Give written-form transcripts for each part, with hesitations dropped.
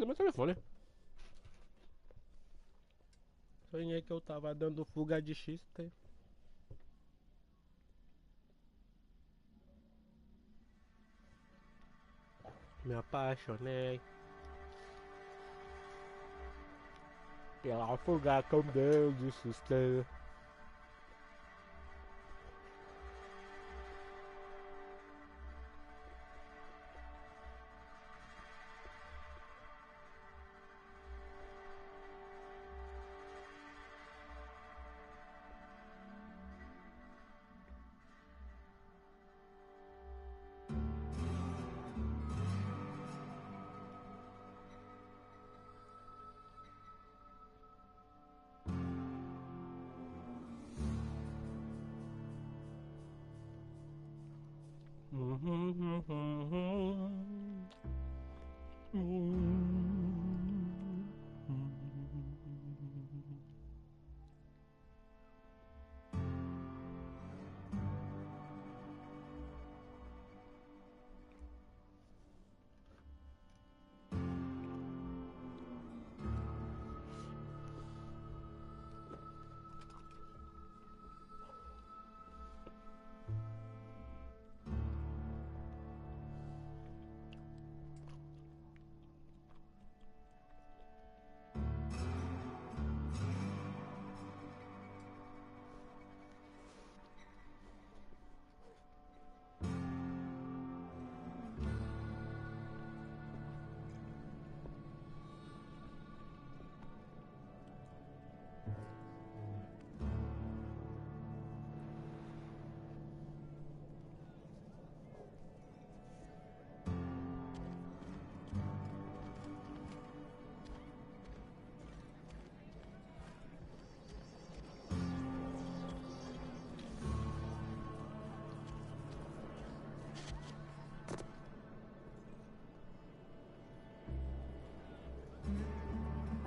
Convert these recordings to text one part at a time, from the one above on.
meu telefone. Sonhei que eu tava dando fuga de XT. Me apaixonei pela fuga que eu dei de XT.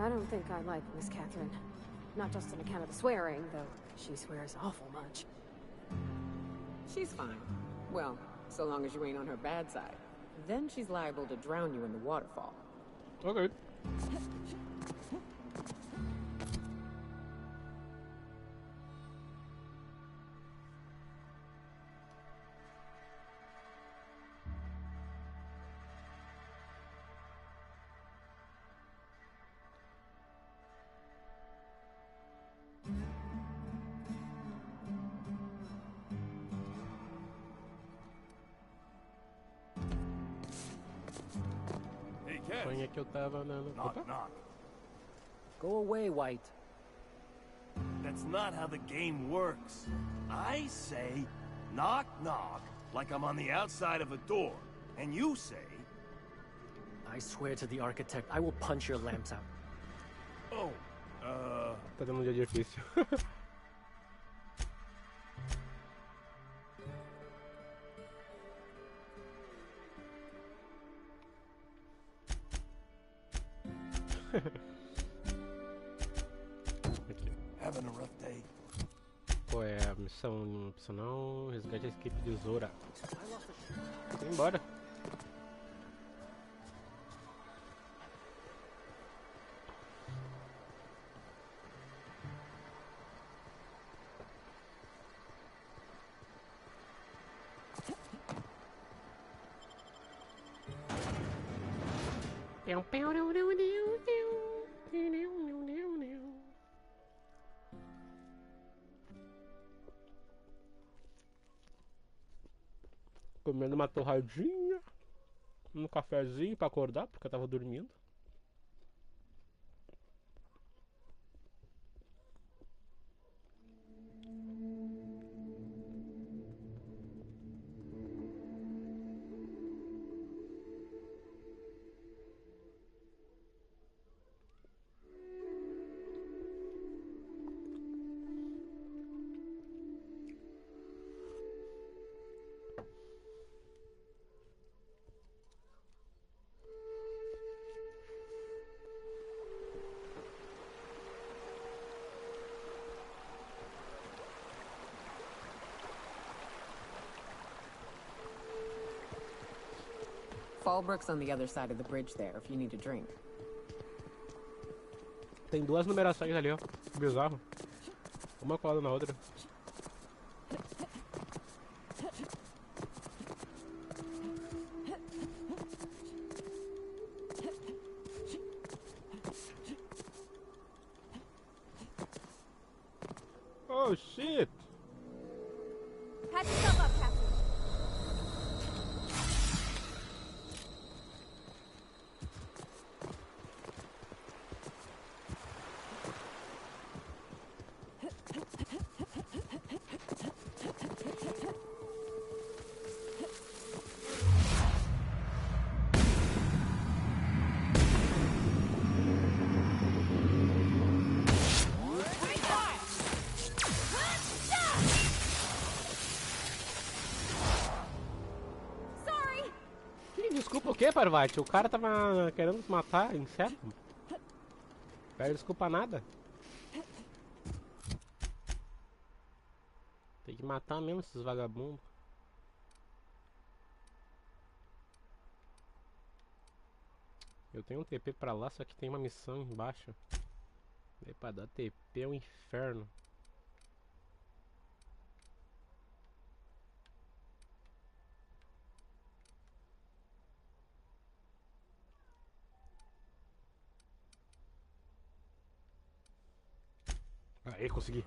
I don't think I like Miss Catherine. Not just on account of the swearing, though she swears awful much. She's fine. Well, so long as you ain't on her bad side. Then she's liable to drown you in the waterfall. Okay. Sonhei que eu tava andando. Knock, knock. Go away, White. That's not how the game works. I say, knock, knock, like I'm on the outside of a door. And you say... I swear to the architect, I will punch your lamps out. Oh, Tá dando um dia difícil. having a rough day. Pô, é a missão opcional, resgate a equipe de Zora. Vem embora. Comendo uma torradinha, um cafezinho pra acordar, porque eu tava dormindo. Fallbrook's on the other side of the bridge there if you need a drink. Tem duas numerações ali, ó. Bizarro. Uma colada na outra. Oh shit! Patch yourself up, Captain. Desculpa o que, Parvati? O cara tava querendo matar inseto. Pede desculpa nada. Tem que matar mesmo esses vagabundos. Eu tenho um TP pra lá, só que tem uma missão embaixo. E pra dar TP é um inferno. Aí, consegui.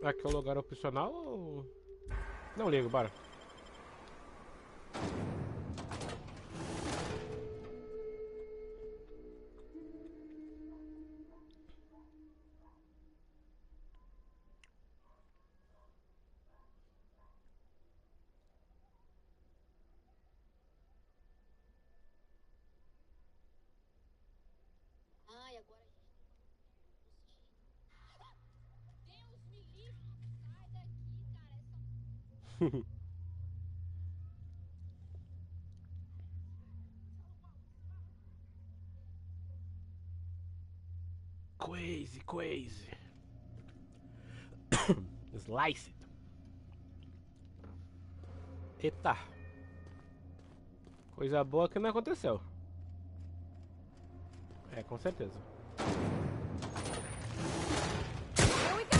Aqui é o lugar opcional ou... Não ligo, bora. Ai, agora a gente tem Deus me livre, sai daqui, cara. Essa Crazy, crazy. Slice. Eita. Coisa boa que não aconteceu. É, com certeza. Here we go.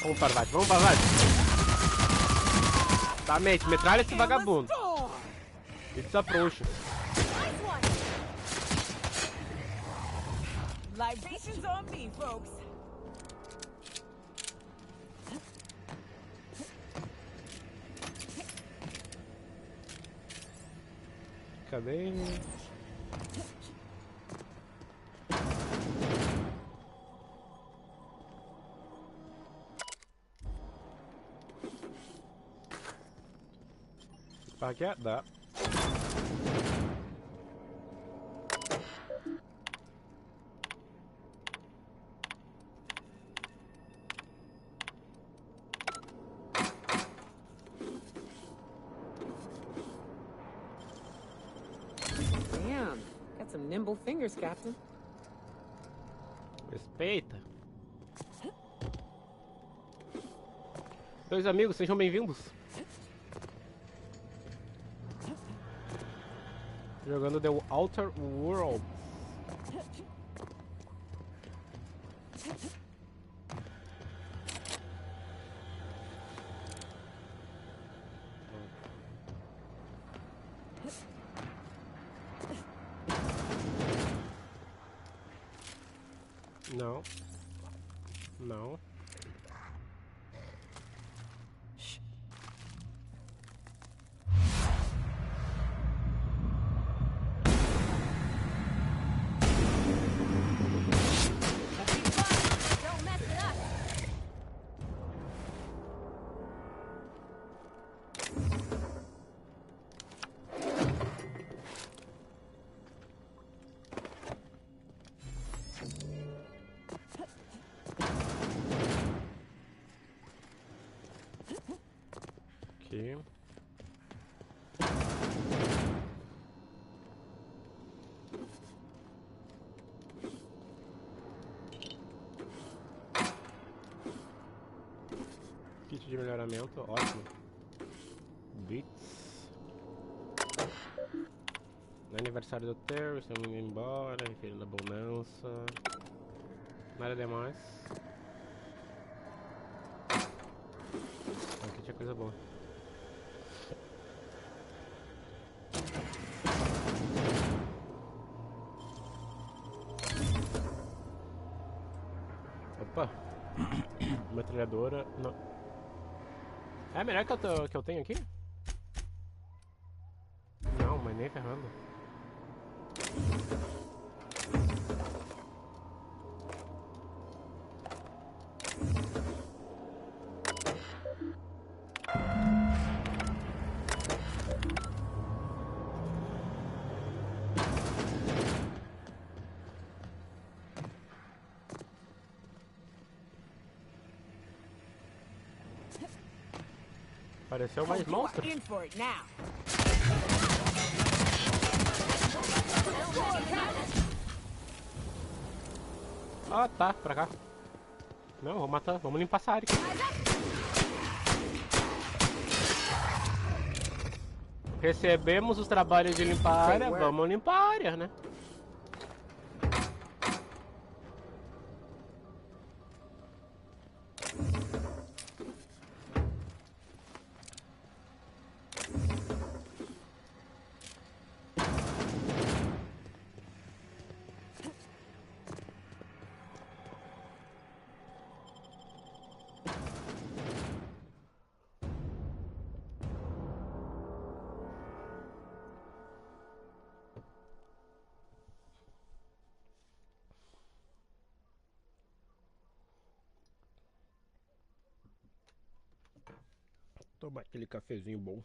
Vamos, Parvati, vamos, Parvati. Tá, mente, metralha esse vagabundo. Ele desaprouxa. Nice one. Libations on me, folks. Cadê? Aqui é, dá. Damn, got some nimble fingers, Captain. Respeita. Dois amigos, sejam bem-vindos. Jogando The Outer Worlds. Não. Não. Don't mess it up. Aqui. Kit de melhoramento, ótimo. Beats. No aniversário do Terry, estamos indo embora, referindo a bonança. Nada demais. Aqui tinha coisa boa. Opa! Metralhadora. Não. É a melhor que eu tenho aqui? Não, mas nem ferrando. Apareceu mais monstros. In for it now. Ah, tá, pra cá. Não, vou matar, vamos limpar essa área aqui. Recebemos os trabalhos de limpar a área, vamos limpar a área, né? Tomar aquele cafezinho bom.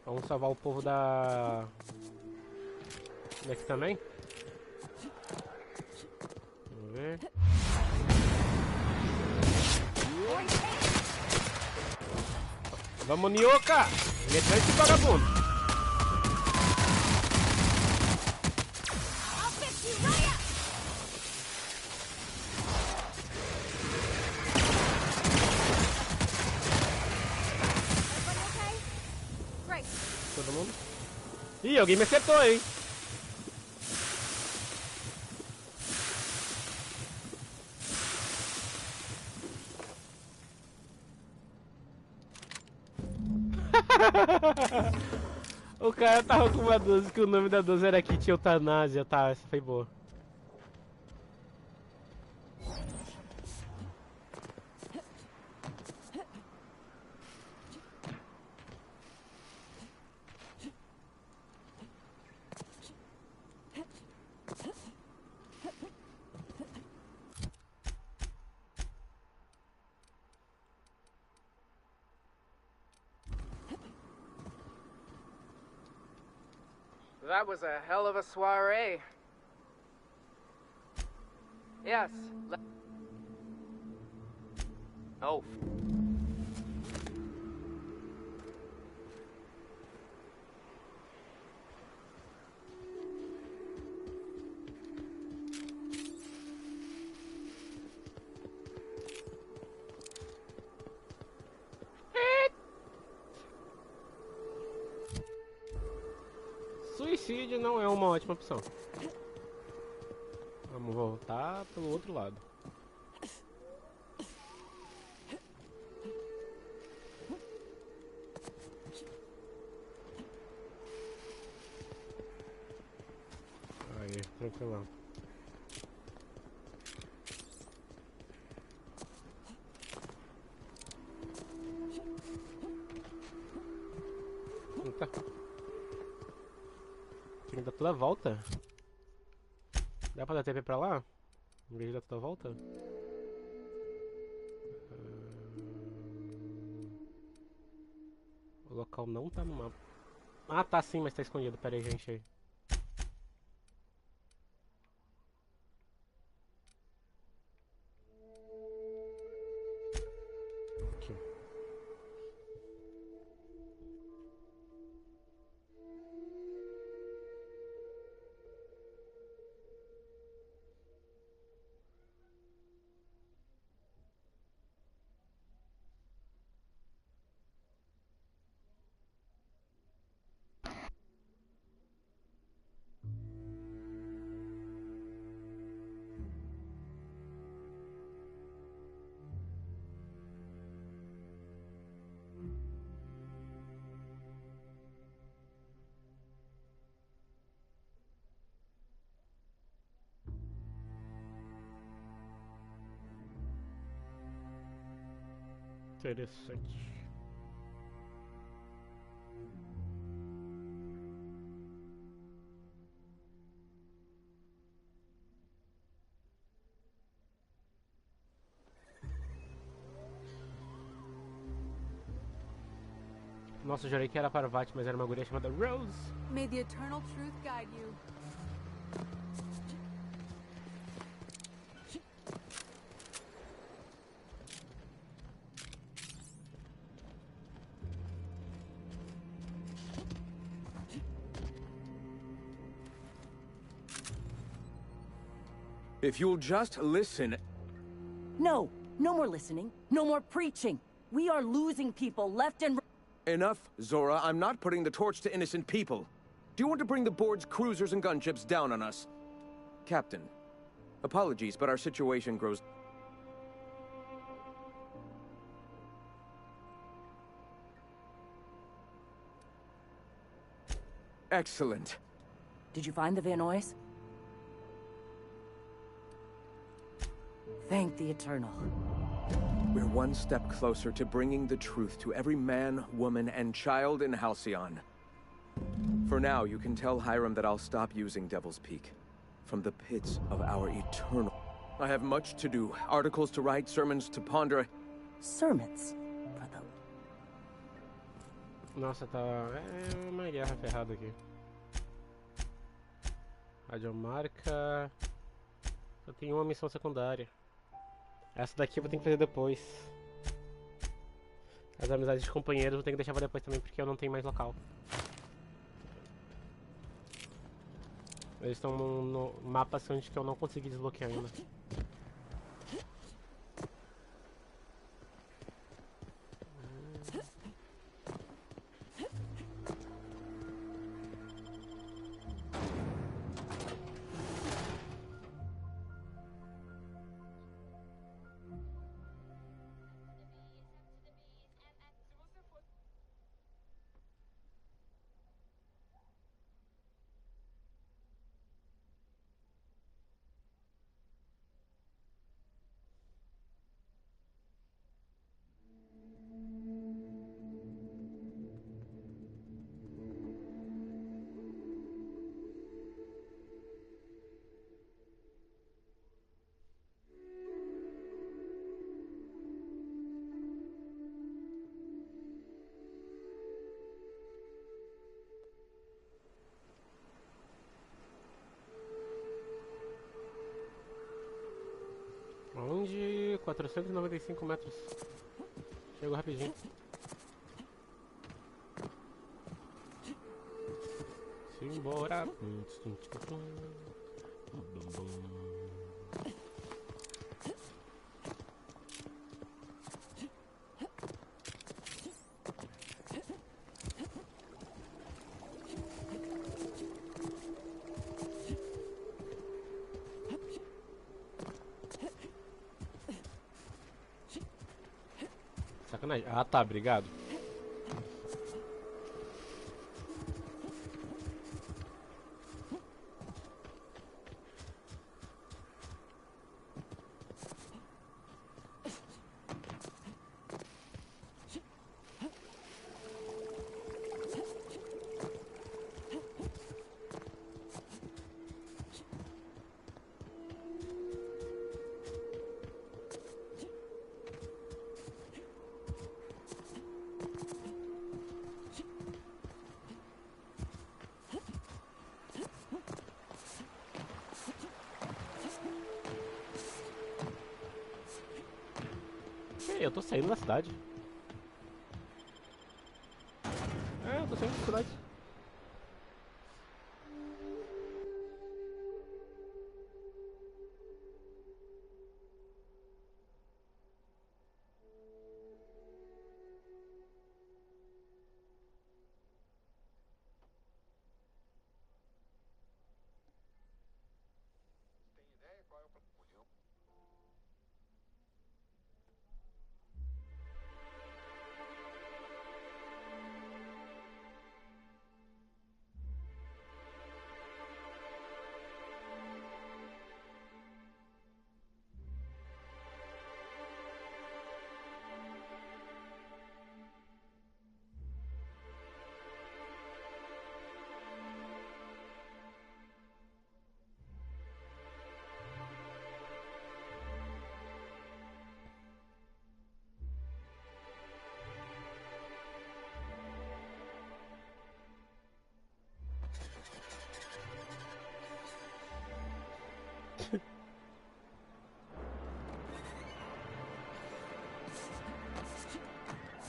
Vamos salvar o povo da... daqui também? Vamos ver. Vamos, Nioka! Metralha esse vagabundo! I'll fix you right up. Everybody okay? Great. Todo mundo? Ih, alguém me acertou, hein? O cara tava com uma 12 que o nome da 12 era Kit Eutanásia, tá? Essa foi boa. That was a hell of a soiree. Yes. Oh. vídeo não é uma ótima opção. Vamos voltar pelo outro lado. Aí, tranquilão. Eita. Tem que dar toda a volta. Dá pra dar TP pra lá? Em vez de dar toda a volta? O local não tá no mapa. Ah, tá sim, mas tá escondido. Pera aí, gente. Aí. Aqui. Interessante. Nossa, eu jurei que era Parvati, mas era uma guria chamada Rose. May the eternal truth guide you. If you'll just listen... No, no more listening. No more preaching. We are losing people left and right. Enough, Zora. I'm not putting the torch to innocent people. Do you want to bring the board's cruisers and gunships down on us? Captain, apologies, but our situation grows... Excellent. Did you find the Vanois? Thank the Eternal. We're one step closer to bringing the truth to every man, woman, and child in Halcyon. For now, you can tell Hiram that I'll stop using Devil's Peak. From the pits of our eternal... I have much to do. Articles to write, sermons to ponder... Sermons? For the... Nossa, tá... É uma guerra ferrada aqui. Radiomarca... Só tem uma missão secundária. Essa daqui eu vou ter que fazer depois. As amizades de companheiros eu vou ter que deixar pra depois também, porque eu não tenho mais local. Eles estão no mapa onde que eu não consegui desbloquear ainda. Onde? 495 metros. Chego rapidinho. Simbora. Sacanagem. Ah, tá, obrigado. Eu tô saindo da cidade. É, eu tô saindo da cidade.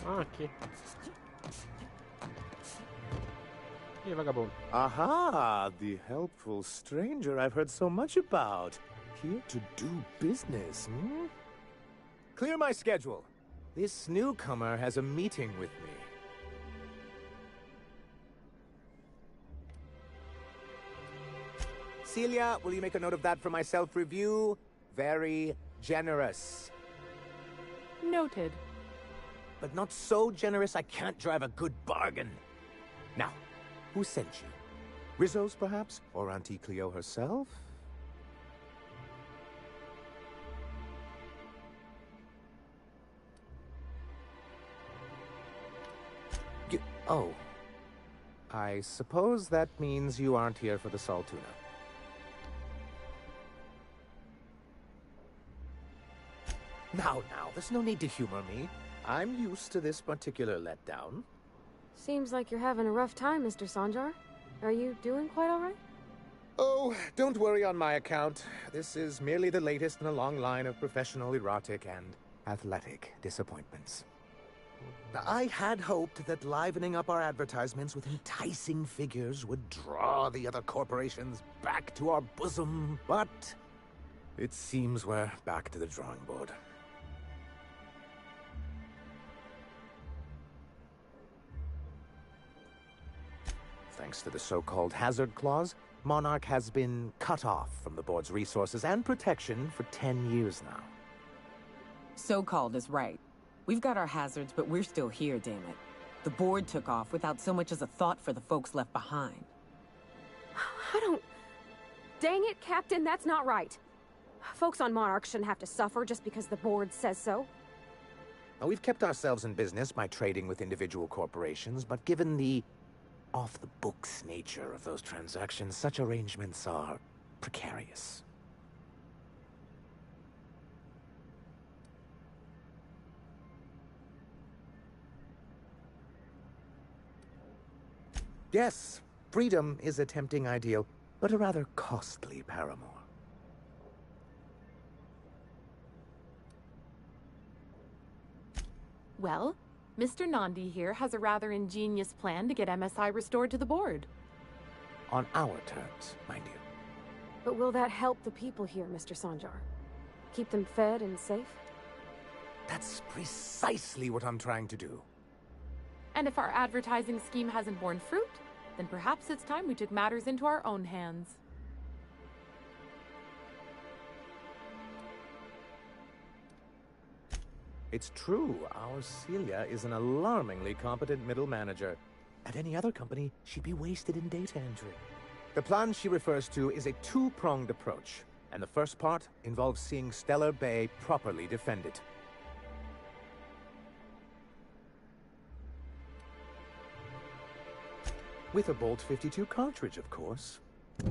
Ah, aqui. E aí, vagabundo? Aha, the helpful stranger I've heard so much about. Here to do business, hmm? Clear my schedule. This newcomer has a meeting with me. Celia, will you make a note of that for my self-review? Very generous. Noted. But not so generous I can't drive a good bargain. Now, who sent you? Rizzo's, perhaps? Or Auntie Cleo herself? Oh. I suppose that means you aren't here for the Saltuna. Now, there's no need to humor me. I'm used to this particular letdown. Seems like you're having a rough time, Mr. Sanjar. Are you doing quite all right? Oh, don't worry on my account. This is merely the latest in a long line of professional erotic and athletic disappointments. I had hoped that livening up our advertisements with enticing figures would draw the other corporations back to our bosom, but it seems we're back to the drawing board. Thanks to the so-called hazard clause, Monarch has been cut off from the board's resources and protection for 10 years now. So-called is right. We've got our hazards, but we're still here, damn it. The board took off without so much as a thought for the folks left behind. I don't... Dang it, Captain, that's not right. Folks on Monarch shouldn't have to suffer just because the board says so. Now, we've kept ourselves in business by trading with individual corporations, but given the off-the-books nature of those transactions, such arrangements are precarious. Yes, freedom is a tempting ideal, but a rather costly paramour. Well, Mr. Nandi here has a rather ingenious plan to get MSI restored to the board. On our terms, mind you. But will that help the people here, Mr. Sanjar? Keep them fed and safe? That's precisely what I'm trying to do. And if our advertising scheme hasn't borne fruit, then perhaps it's time we took matters into our own hands. It's true, our Celia is an alarmingly competent middle manager. At any other company, she'd be wasted in data entry. The plan she refers to is a two-pronged approach, and the first part involves seeing Stellar Bay properly defended. With a Bolt 52 cartridge, of course.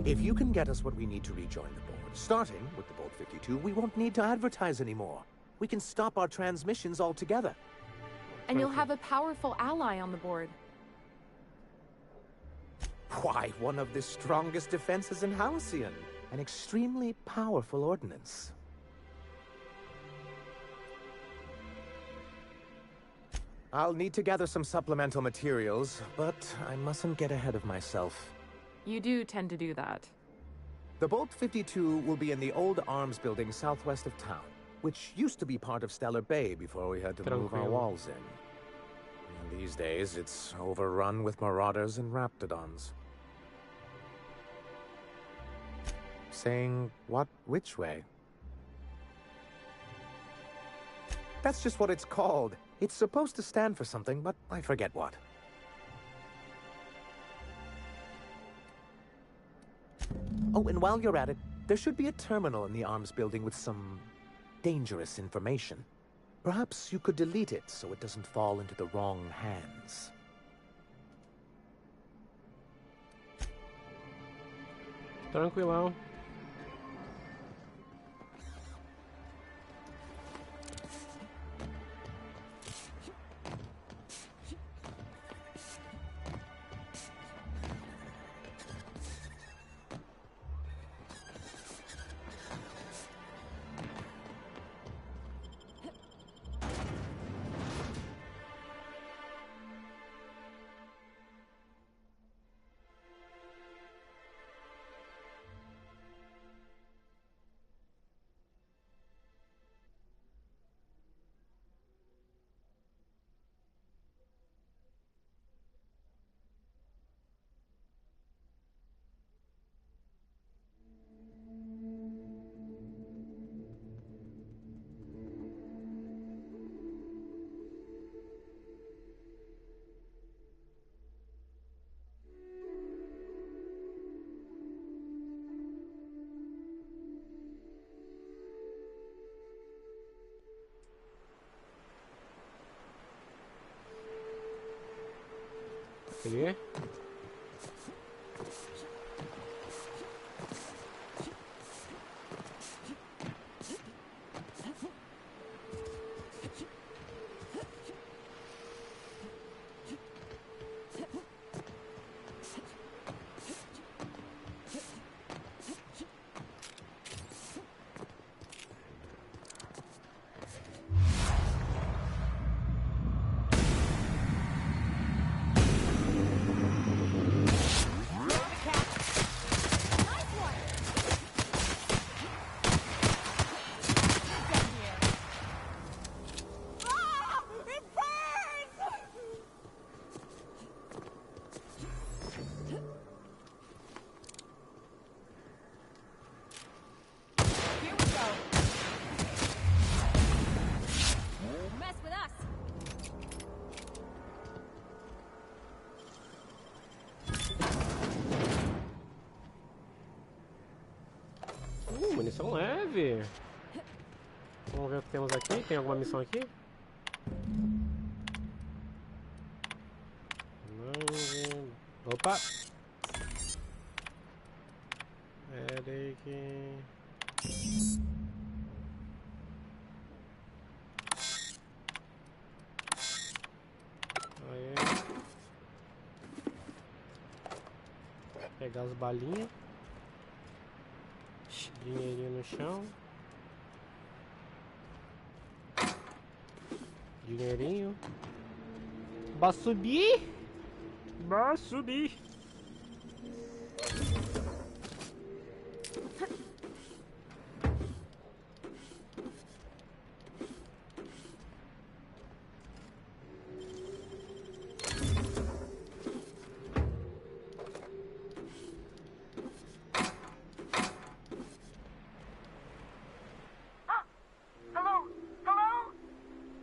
If you can get us what we need to rejoin the board, starting with the Bolt 52, we won't need to advertise anymore. We can stop our transmissions altogether. And you'll have a powerful ally on the board. Why, one of the strongest defenses in Halcyon. An extremely powerful ordnance. I'll need to gather some supplemental materials, but I mustn't get ahead of myself. You do tend to do that. The Bolt 52 will be in the old arms building southwest of town, which used to be part of Stellar Bay before we had to move our walls in. And these days, it's overrun with marauders and raptidons. Saying what? Which way? That's just what it's called. It's supposed to stand for something, but I forget what. Oh, and while you're at it, there should be a terminal in the arms building with some dangerous information. Perhaps you could delete it so it doesn't fall into the wrong hands. Tranquilão. Aqui. Munição leve. Vamos ver o que temos aqui. Tem alguma missão aqui? Opa! Peraí que... Aí. Pegar as balinhas. Dinheirinho no chão. Dinheirinho. Bora subir? Bora subir.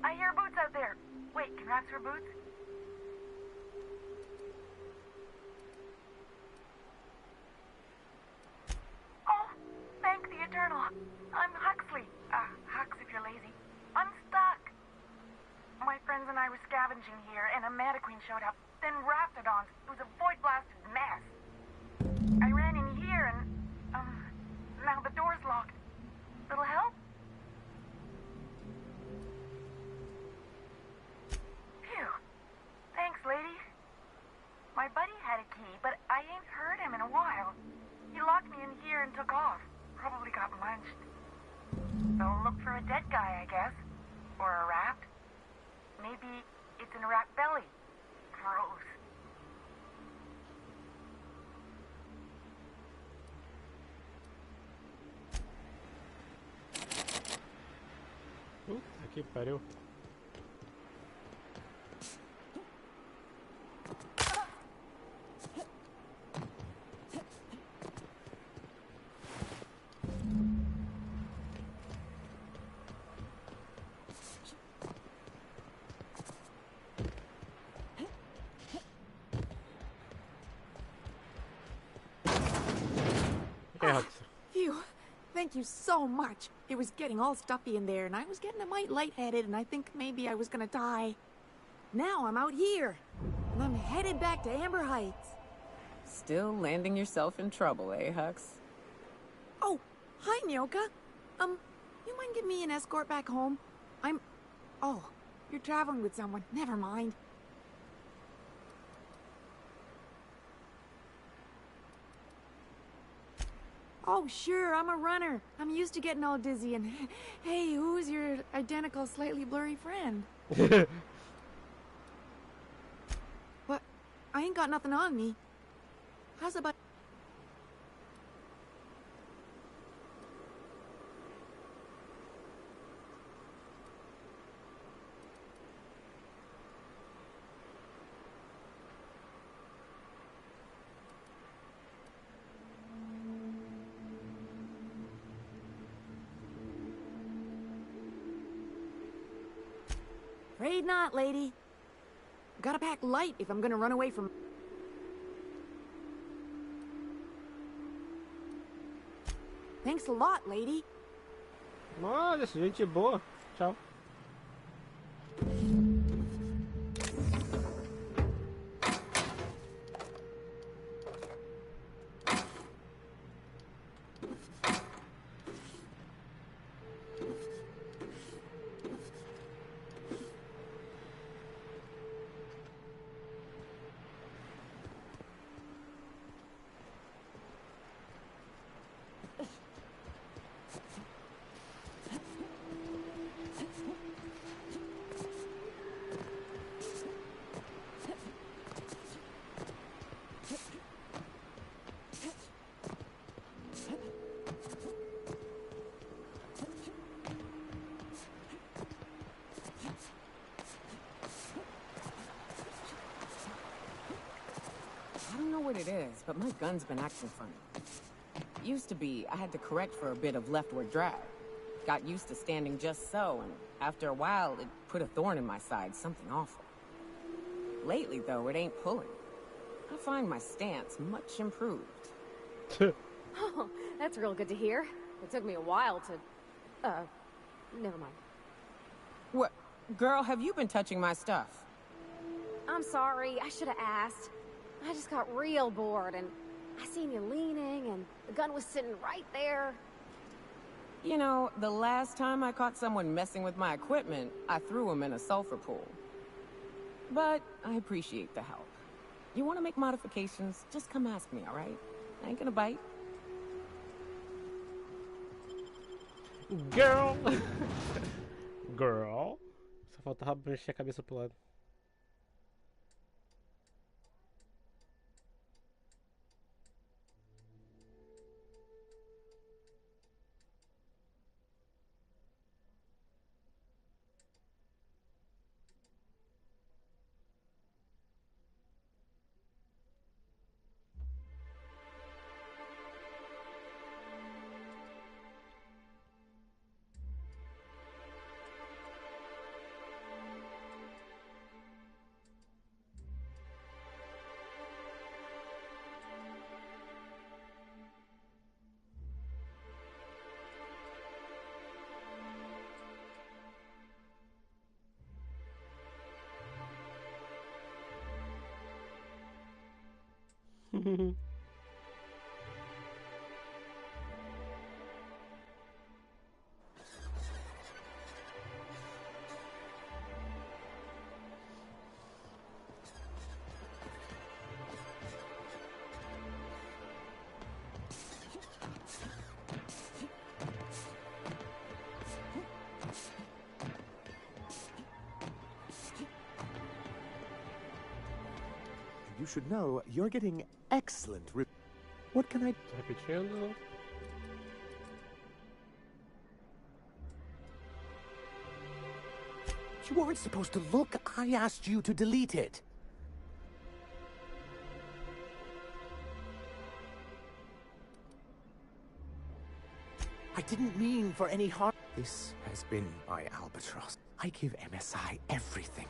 I transfer boots? Oh, thank the Eternal. I'm Huxley. Hux if you're lazy. I'm stuck. My friends and I were scavenging here, and a Manta Queen showed up. Then Raptidons. It was a void-blasted mess. I ran in here, and, now the door's locked. Little help? Phew. Thanks, lady. My buddy had a key, but I ain't heard him in a while. He locked me in here and took off. Probably got munched. So look for a dead guy, I guess. Or a rat. Maybe it's in a rat belly. Gross. Aqui pariu. Phew. Thank you so much. It was getting all stuffy in there, and I was getting a mite lightheaded, and I think maybe I was gonna die. Now I'm out here, and I'm headed back to Amber Heights. Still landing yourself in trouble, eh, Hux? Oh, hi, Nyoka. You mind giving me an escort back home? Oh, you're traveling with someone. Never mind. Oh, sure, I'm a runner. I'm used to getting all dizzy and... Hey, who's your identical, slightly blurry friend? What? I ain't got nothing on me. How's about... Afraid not, lady. Gotta pack light if I'm gonna run away from... Thanks a lot, lady. Olha, gente boa. Tchau. I don't know what it is, but my gun's been acting funny. Used to be, I had to correct for a bit of leftward drag. Got used to standing just so, and after a while, it put a thorn in my side, something awful. Lately, though, it ain't pulling. I find my stance much improved. Oh, that's real good to hear. It took me a while to... never mind. What? Girl, have you been touching my stuff? I'm sorry, I should have asked. I just got real bored, and I seen you leaning, and the gun was sitting right there. You know, the last time I caught someone messing with my equipment, I threw him in a sulfur pool. But I appreciate the help. You want to make modifications, just come ask me, all right? I ain't gonna bite. Girl! Girl. Só faltava mexer a cabeça pro lado. You should know you're getting excellent. What can I? Repetindo. You weren't supposed to look. I asked you to delete it. I didn't mean for any harm. This has been my albatross. I give MSI everything.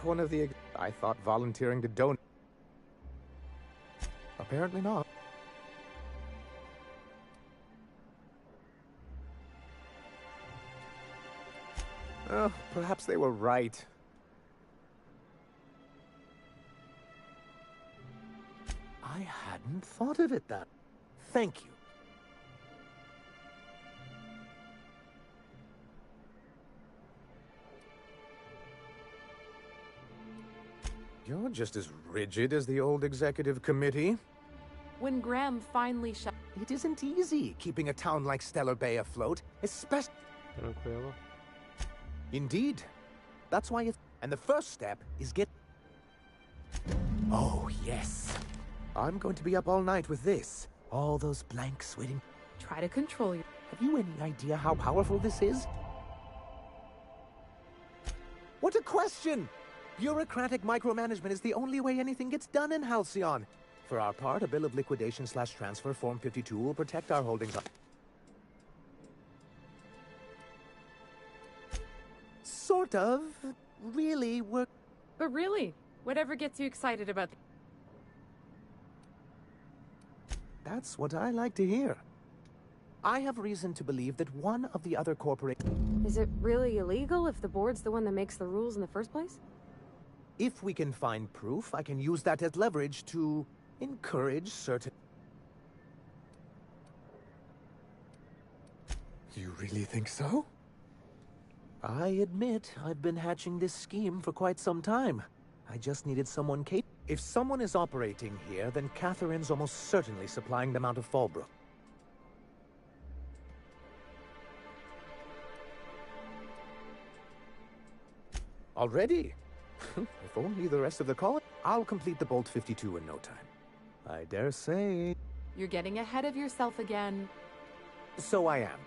One of the... I thought volunteering to donate. Apparently not. Oh, perhaps they were right. I hadn't thought of it that. Thank you. You're just as rigid as the old executive committee. When Graham finally shut... It isn't easy keeping a town like Stellar Bay afloat, especially... Tranquilo. Indeed. That's why it's... And the first step is get... Oh, yes. I'm going to be up all night with this. All those blanks waiting... Try to control you. Have you any idea how powerful this is? What a question! Bureaucratic micromanagement is the only way anything gets done in Halcyon. For our part, a bill of liquidation/transfer Form 52 will protect our holdings. Sort of. Really, we're... But really, whatever gets you excited about... That's what I like to hear. I have reason to believe that one of the other corporations... Is it really illegal if the board's the one that makes the rules in the first place? If we can find proof, I can use that as leverage to encourage certain... You really think so? I admit I've been hatching this scheme for quite some time. I just needed someone capable. If someone is operating here, then Catherine's almost certainly supplying them out of Fallbrook. Already? If only the rest of the colony... I'll complete the Bolt 52 in no time. I dare say... You're getting ahead of yourself again. So I am.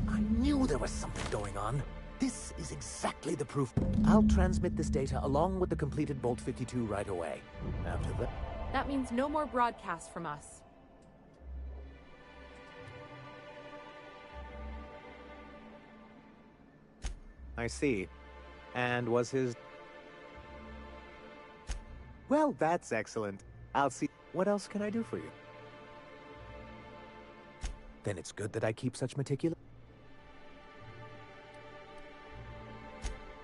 I knew there was something going on. This is exactly the proof. I'll transmit this data along with the completed Bolt 52 right away. After that... That means no more broadcasts from us. I see. And was his... Well, that's excellent. I'll see... What else can I do for you? Then it's good that I keep such meticulous...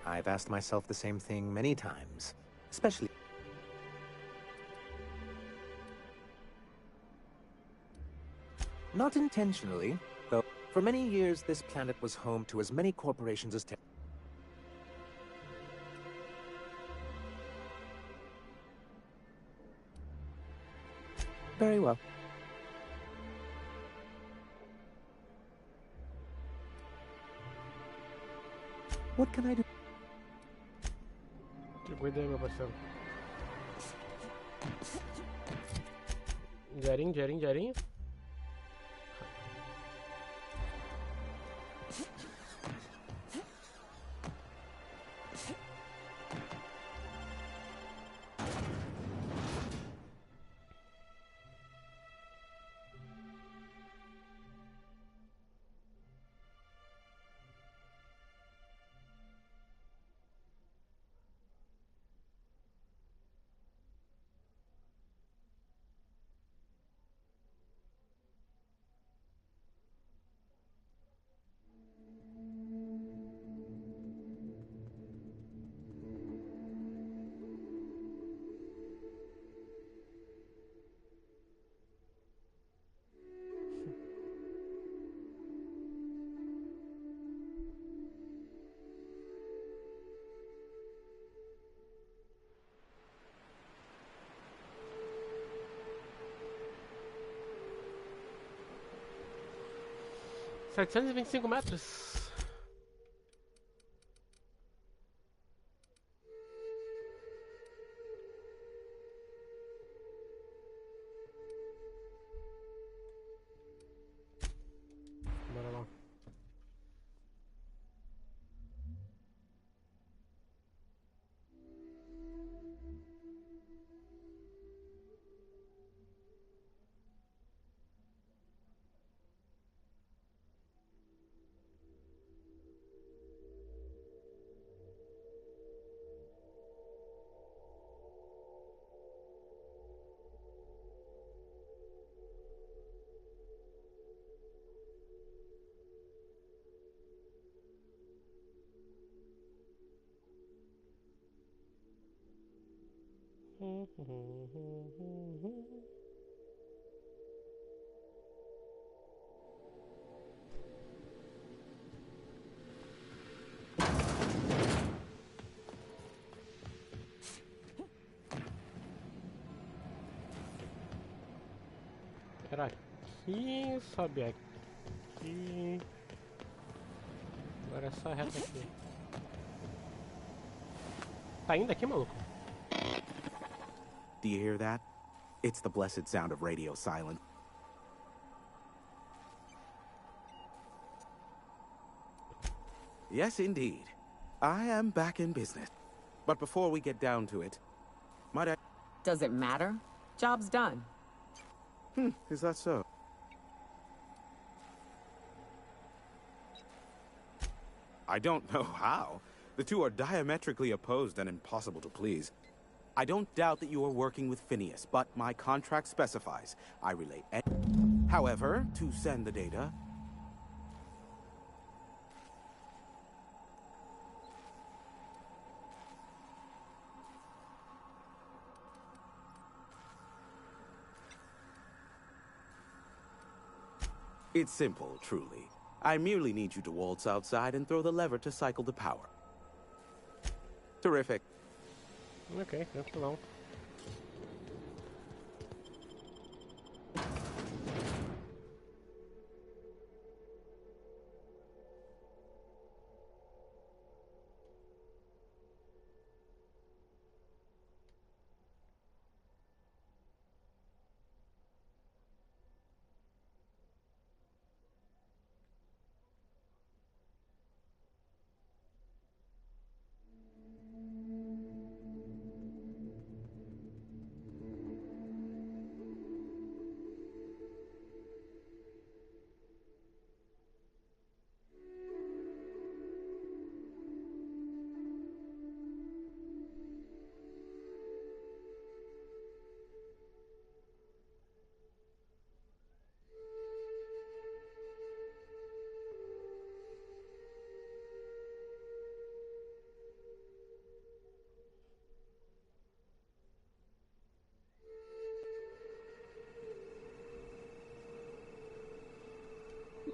I've asked myself the same thing many times. Especially... Not intentionally, though. For many years, this planet was home to as many corporations as... Very well. What can I do? Cuida aí, meu parceiro. Jarinho, jarinho, jarinho. 725 metros. Bora lá. Era aqui, sobe aqui. Agora é essa reta aqui. Tá indo aqui, maluco? Do you hear that? It's the blessed sound of radio silence. Yes, indeed. I am back in business. But before we get down to it, might I... Does it matter? Job's done. Is that so? I don't know how. The two are diametrically opposed and impossible to please. I don't doubt that you are working with Phineas, but my contract specifies I relay... However, to send the data... It's simple, truly. I merely need you to waltz outside and throw the lever to cycle the power. Terrific. Ok, tranquilão.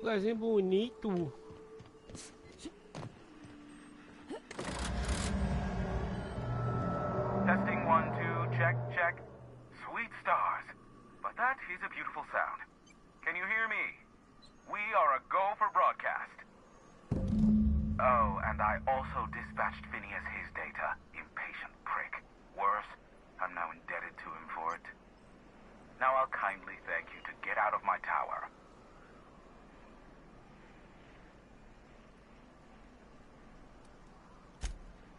Lugarzinho bonito. Testing 1, 2, check, check. Sweet stars. But that is a beautiful sound. Can you hear me? We are a go for broadcast. Oh, and I also dispatched Phineas his data. Impatient prick. Worse, I'm now indebted to him for it. Now I'll kindly thank you to get out of my tower.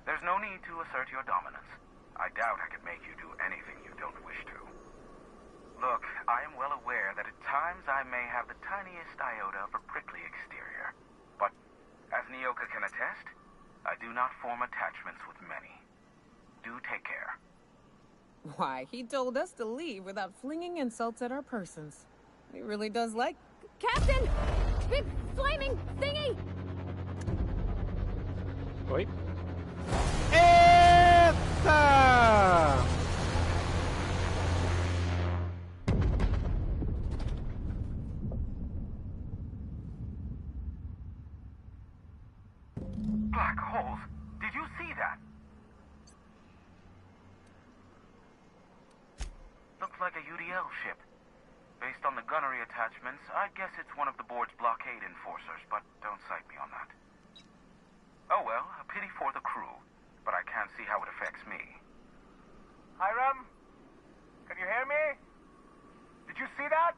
There's no need to assert your dominance. I doubt I could make you do anything you don't wish to. Look, I am well aware that at times I may have the tiniest iota of a prickly exterior. But, as Nyoka can attest, I do not form attachments with many. Do take care. Why, he told us to leave without flinging insults at our persons. He really does like... Captain! Big flaming thingy! Oi. Eita! Black holes. Did you see that? Looks like a UDL ship. Based on the gunnery attachments, I guess it's one of the board's blockade enforcers, but don't cite me on that. Oh well, a pity for the crew, but I can't see how it affects me. Hiram? Can you hear me? Did you see that?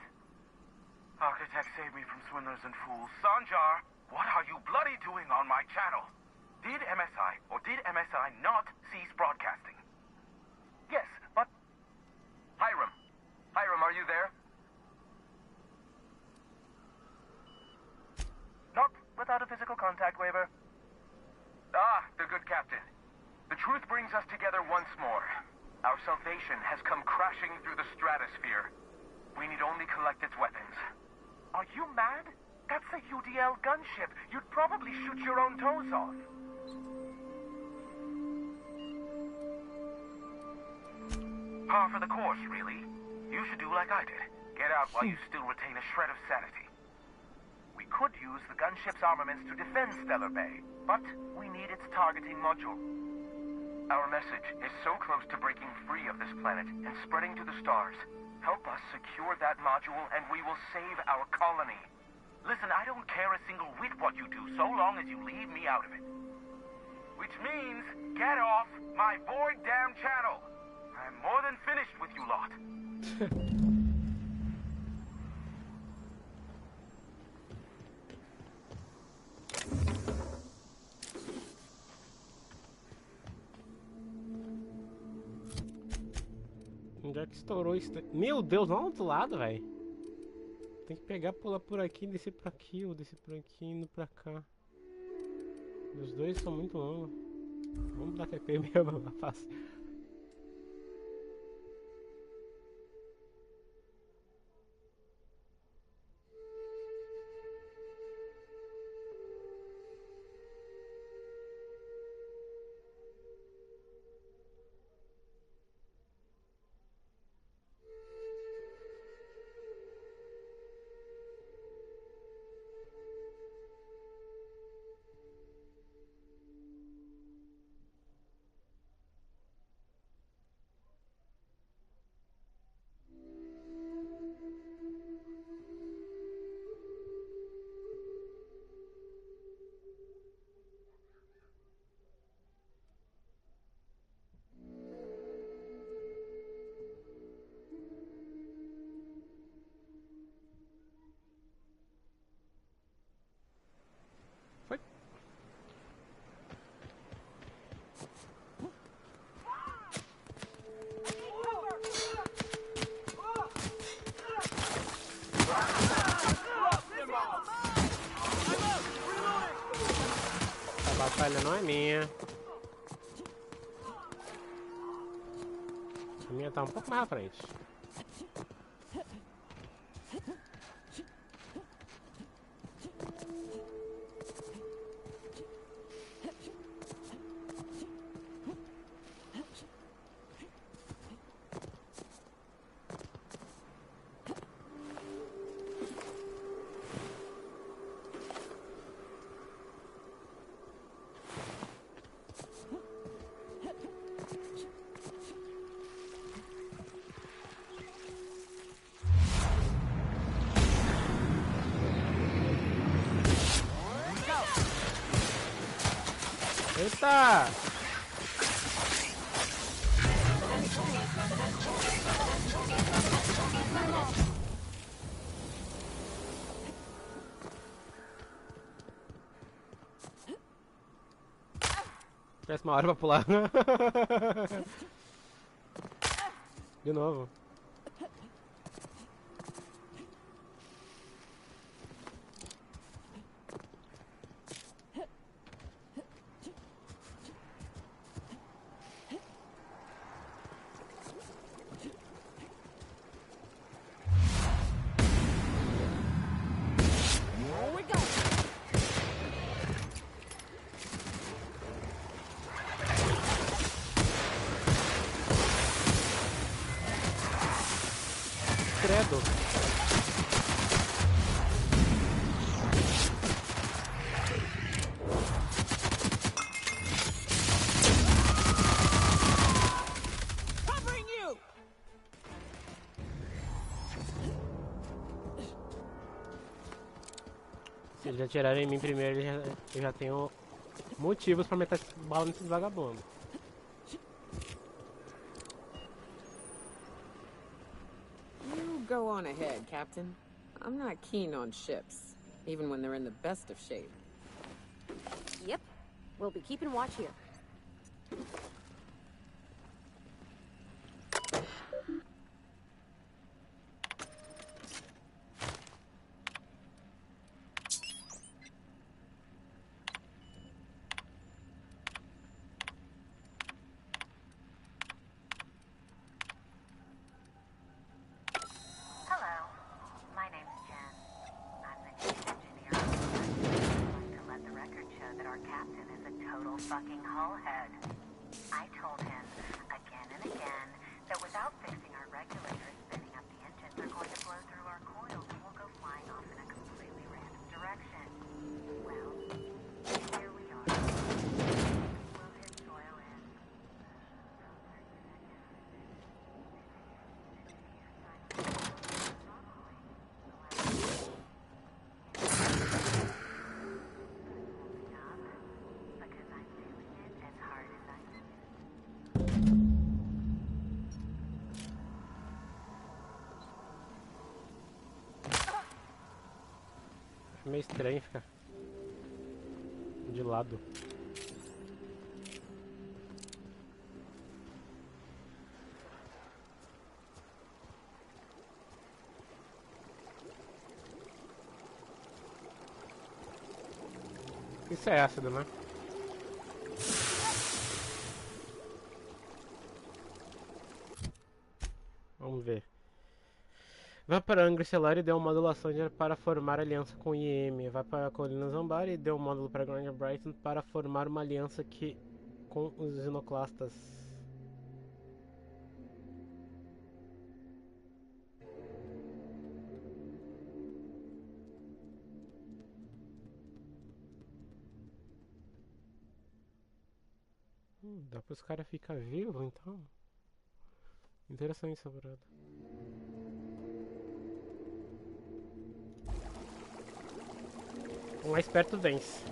Architect saved me from swindlers and fools. Sanjar, what are you bloody doing on my channel? Did MSI or did MSI not cease broadcasting? Yes, but... Hiram. Hiram, are you there? Not without a physical contact waiver. Ah, the good captain. The truth brings us together once more. Our salvation has come crashing through the stratosphere. We need only collect its weapons. Are you mad? That's a UDL gunship. You'd probably shoot your own toes off. Par for the course, really. You should do like I did. Get out while you still retain a shred of sanity. We could use the gunship's armaments to defend Stellar Bay, but we need its targeting module. Our message is so close to breaking free of this planet and spreading to the stars. Help us secure that module and we will save our colony. Listen, I don't care a single whit what you do, so long as you leave me out of it. Which means, get off my void damn channel. I'm more than finished with you lot. Onde é que estourou isso? Meu Deus, lá do outro lado, velho. Tem que pegar, pular por aqui, descer por aqui, ou descer por aqui, indo pra cá. Os dois são muito longos. Vamos dar TP mesmo, fácil. A batalha não é minha. A minha tá um pouco mais à frente. Eita! Parece uma hora pra pular. De novo. Credo. Se eles atirarem em mim primeiro, eu já tenho motivos pra meter bala nesses vagabundos. You go on ahead, Captain. I'm not keen on ships, even when they're in the best of shape. Yep. We'll be keeping watch here. Hello, my name's Jen. I'm the chief engineer. I'd like to let the record show that our captain is a total fucking hullhead. I told him again and again that without fixing our regulators spinning up the engines, they're going to blow through our coils and we'll go flying off in a completely random direction. Well, here we are. We'll hit soil in. Because I'm doing it as hard as I can. Acho meio estranho ficar de lado. Isso é ácido, né? Vamos ver. Vai para Angry Stellar e deu uma modulação para formar aliança com IM. Vai para a Colina Zambari e deu um módulo para Grand Brighton para formar uma aliança com os Iconoclastas. Dá para os caras ficar vivos então? Interessante essa parada. O mais perto vence.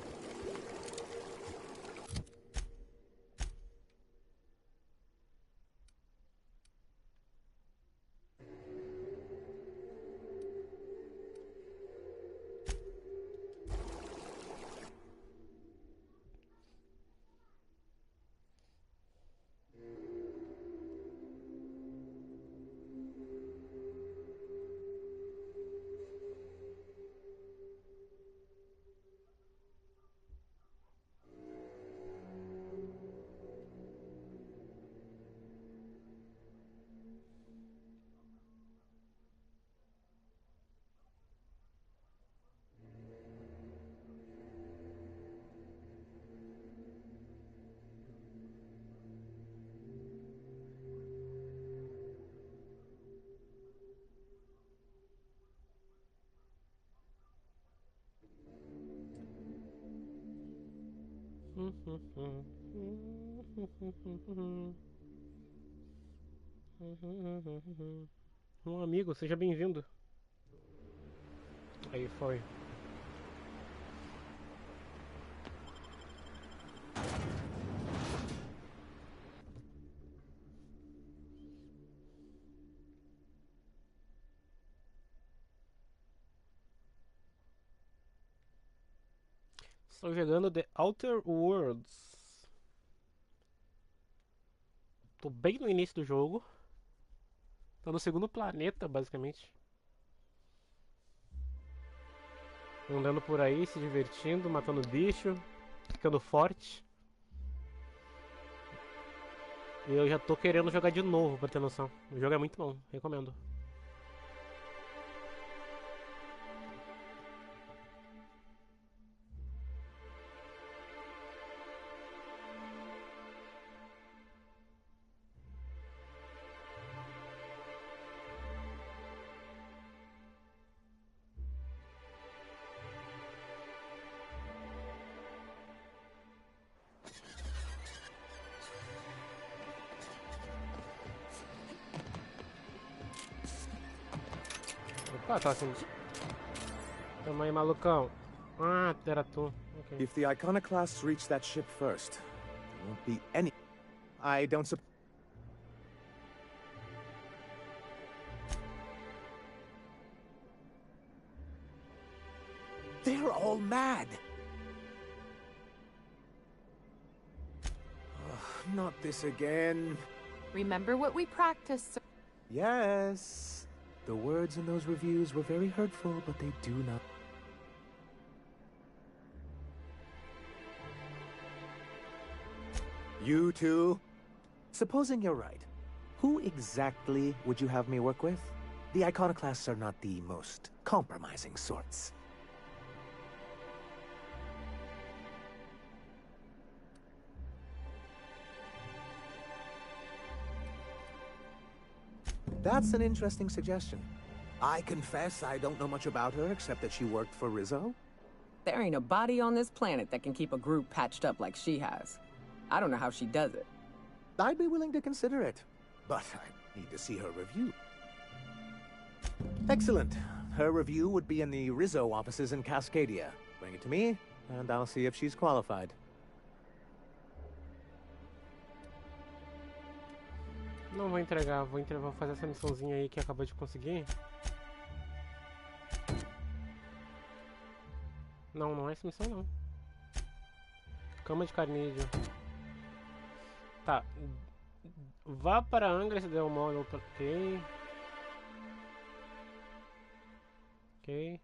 Um amigo, seja bem-vindo. Aí foi. Estou jogando The Outer Worlds. Tô bem no início do jogo. Tô no segundo planeta, basicamente. Andando por aí, se divertindo, matando bicho, ficando forte. E eu já tô querendo jogar de novo, pra ter noção. O jogo é muito bom, recomendo. Opa, tá assim. Tamo aí, malucão. Ah, era tu. Okay. If the iconoclasts reach that ship first, there won't be any... I don't suppose... They're all mad! Ugh, not this again. Remember what we practiced, sir. Yes. The words in those reviews were very hurtful, but they do not... You two? Supposing you're right, who exactly would you have me work with? The iconoclasts are not the most compromising sorts. That's an interesting suggestion. I confess I don't know much about her except that she worked for Rizzo. There ain't a body on this planet that can keep a group patched up like she has. I don't know how she does it. I'd be willing to consider it, but I need to see her review. Excellent. Her review would be in the Rizzo offices in Cascadia. Bring it to me, and I'll see if she's qualified. Não vou entregar, vou fazer essa missãozinha aí que acabou de conseguir. Não, não é essa missão não. Cama de carnídeo. Tá. Vá para Angra se deu mole, ok. Ok.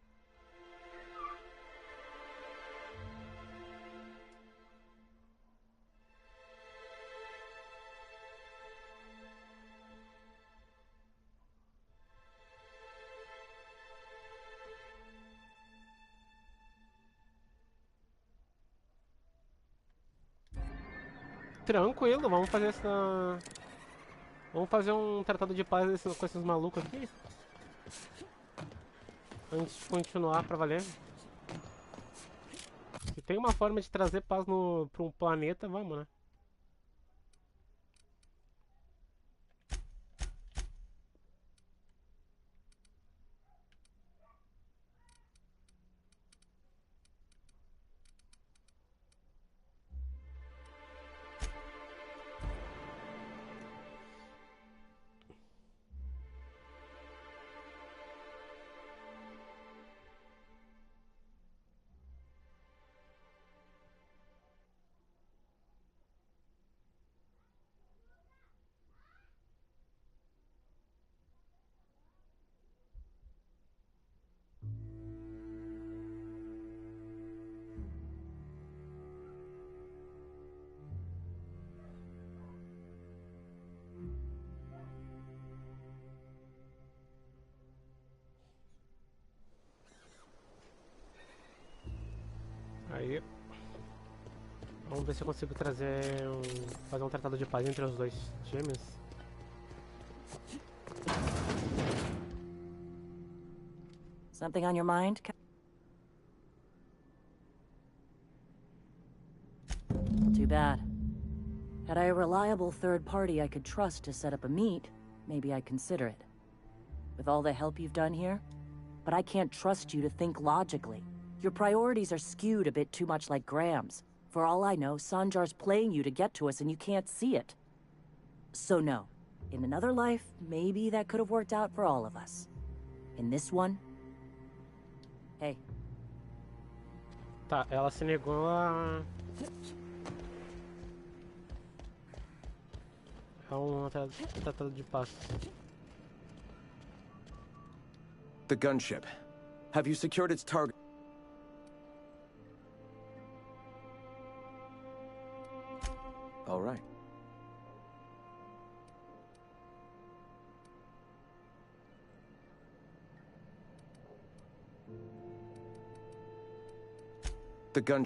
Tranquilo, vamos fazer essa... Vamos fazer um tratado de paz com esses malucos aqui. Antes de continuar pra valer. Se tem uma forma de trazer paz pra um planeta, vamos, né? Aí. Vamos ver se eu consigo fazer um tratado de paz entre os dois times. Something on your mind? Too bad. Had I a reliable third party I could trust to set up a meet, maybe I'd consider it. With all the help you've done here, but I can't trust you to think logically. Your priorities are skewed a bit too much like Graham's. For all I know, Sanjar's playing you to get to us and you can't see it. So no. In another life, maybe that could have worked out for all of us. In this one... Hey. Tá, ela se negou a... tratado de paz. The gunship. Have you secured its target? All right. The gun...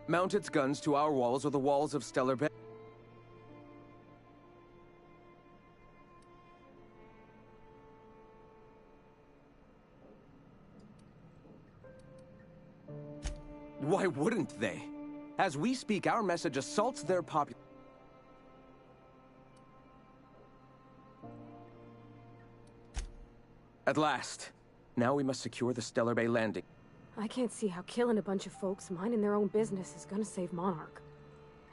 Mount its guns to our walls or the walls of Stellar Bay. Why wouldn't they? As we speak, our message assaults their population. At last. Now we must secure the Stellar Bay landing. I can't see how killing a bunch of folks minding their own business is gonna save Monarch.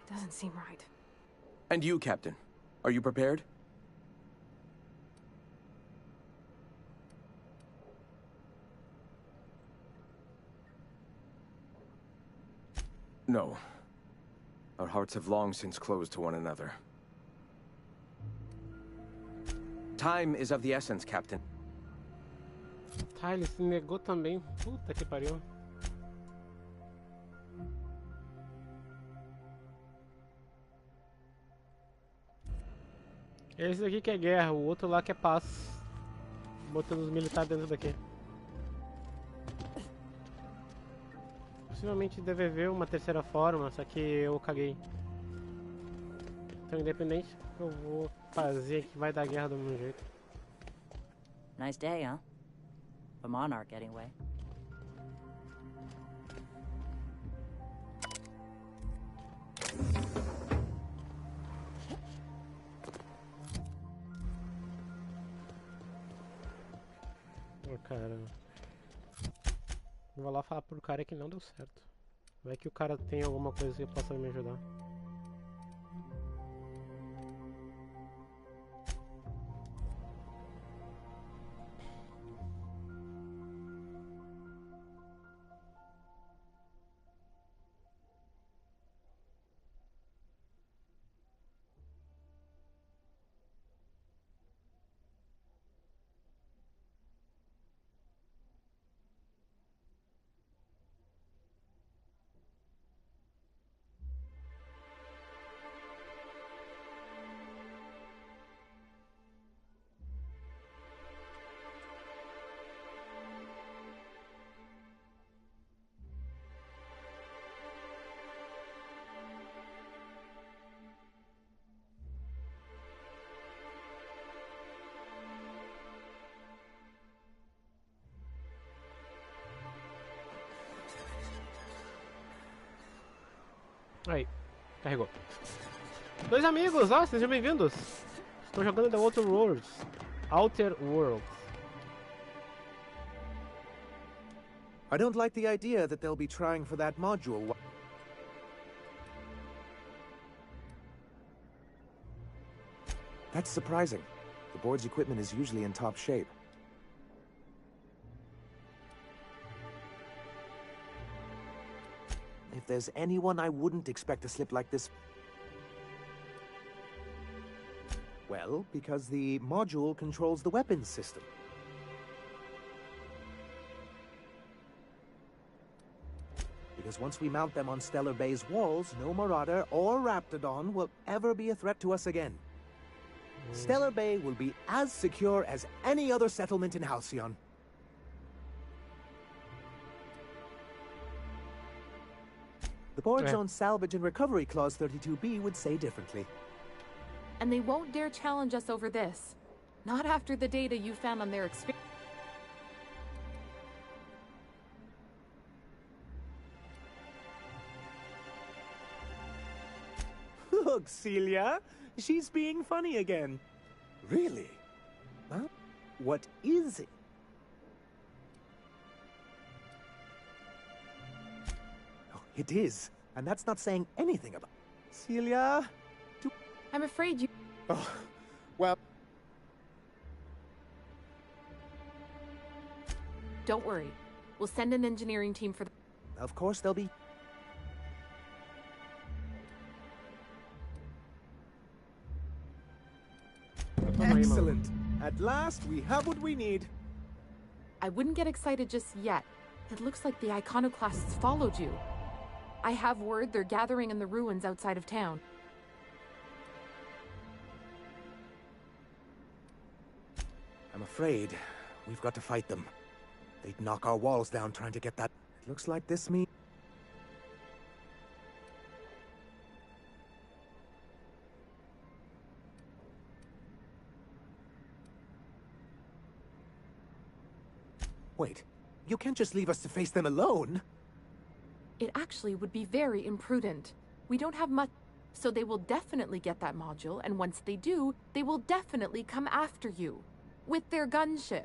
It doesn't seem right. And you, Captain. Are you prepared? No. Our hearts have long since closed to one another. Time is of the essence, Captain. Tá, ele se negou também. Puta que pariu. Esse daqui que é guerra, o outro lá que é paz. Botando os militares dentro daqui. Possivelmente deve haver uma terceira forma, só que eu caguei. Então, independente do que eu vou fazer, que vai dar guerra do meu jeito. Nice day, huh? For Monarch, anyway. Oh, cara. Vou lá falar pro cara que não deu certo. Vai que o cara tem alguma coisa que possa me ajudar. Aí, carregou. Dois amigos, ó, sejam bem-vindos. Estou jogando The Outer Worlds. Outer Worlds. I don't like the idea that they'll be trying for that module. That's surprising. The board's equipment is usually in top shape. If there's anyone I wouldn't expect to slip like this... Well, because the module controls the weapons system. Because once we mount them on Stellar Bay's walls, no Marauder or Raptidon will ever be a threat to us again. Stellar Bay will be as secure as any other settlement in Halcyon. The board's own salvage and recovery clause 32B would say differently. And they won't dare challenge us over this. Not after the data you found on their experience. Look, Celia, she's being funny again. Really? Huh? What is it? Oh, it is, and that's not saying anything about... Celia? I'm afraid you... Oh, well... Don't worry. We'll send an engineering team for the... Of course they'll be... Excellent. At last, we have what we need. I wouldn't get excited just yet. It looks like the iconoclasts followed you. I have word they're gathering in the ruins outside of town. I'm afraid we've got to fight them. They'd knock our walls down trying to get that... It looks like this means... Wait, you can't just leave us to face them alone. It actually would be very imprudent. We don't have much, so they will definitely get that module, and once they do, they will definitely come after you. With their gunship.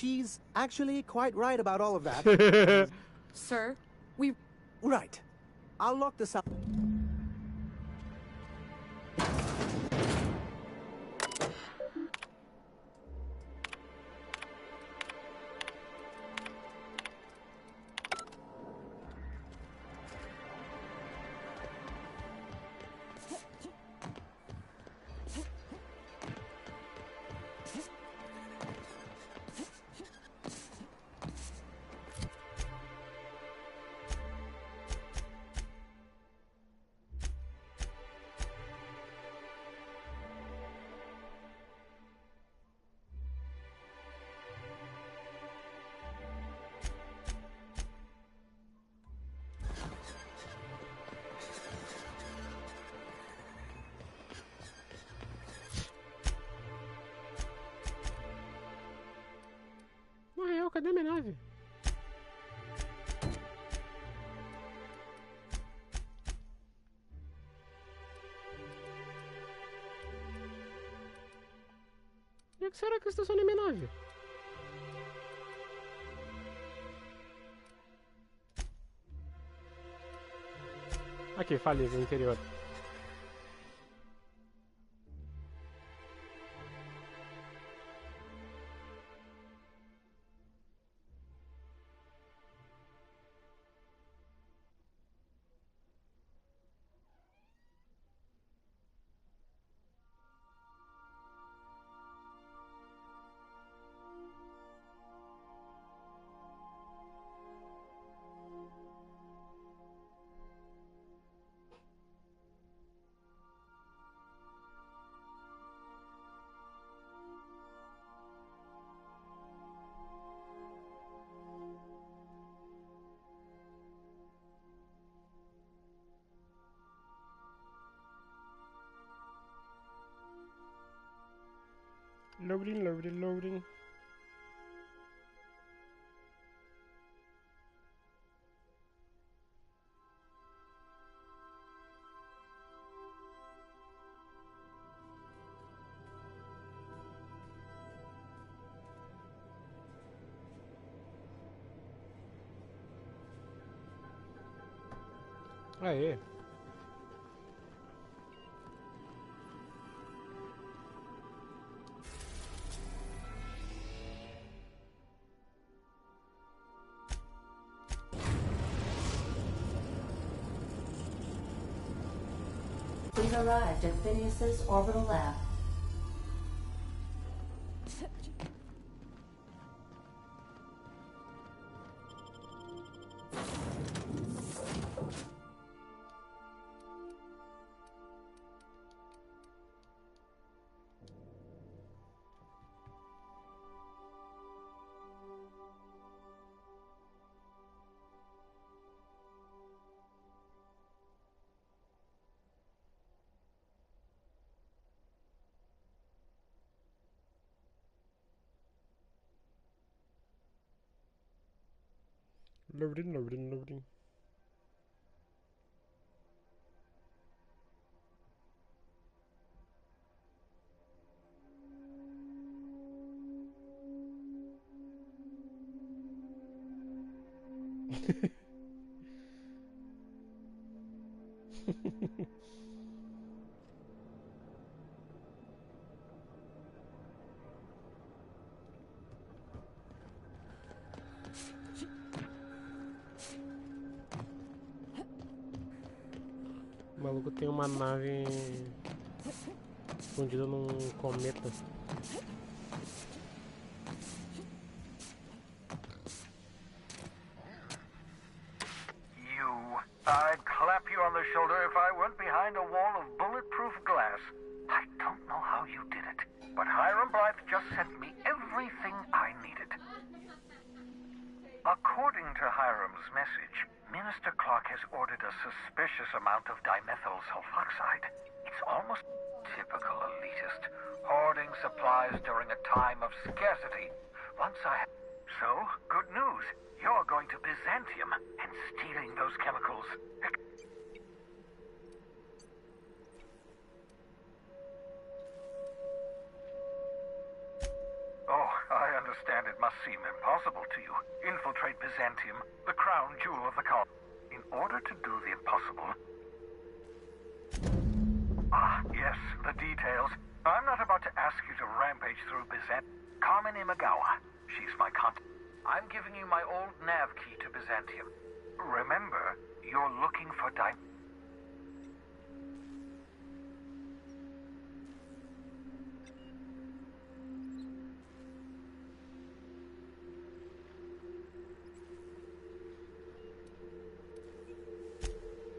she's actually quite right about all of that. Sir, we... Right. I'll lock this up. Morreu, cadê minha nave? E que será que eu estacionei minha nave? Aqui, falei no interior. Loading, loading, loading. Aê. We've arrived at Phineas's orbital lab. Loading, loading, loading. O maluco tem uma nave escondida num cometa. I'd clap you on the shoulder if I weren't behind a wall of bulletproof glass. I don't know how you did it, but Hiram Blythe just sent me everything I needed. According to Hiram's message, Minister Clark has ordered a suspicious amount of dimethyl sulfoxide. It's almost typical elitist, hoarding supplies during a time of scarcity. So, good news. You're going to Byzantium and stealing those chemicals. Oh, I understand it must must seem impossible to you. Infiltrate Byzantium, the crown jewel of the colony. In order to do the impossible... Ah, yes, the details. I'm not about to ask you to rampage through Byzantium. Carmen Imagawa. She's my contact. I'm giving you my old nav key to Byzantium. Remember, you're looking for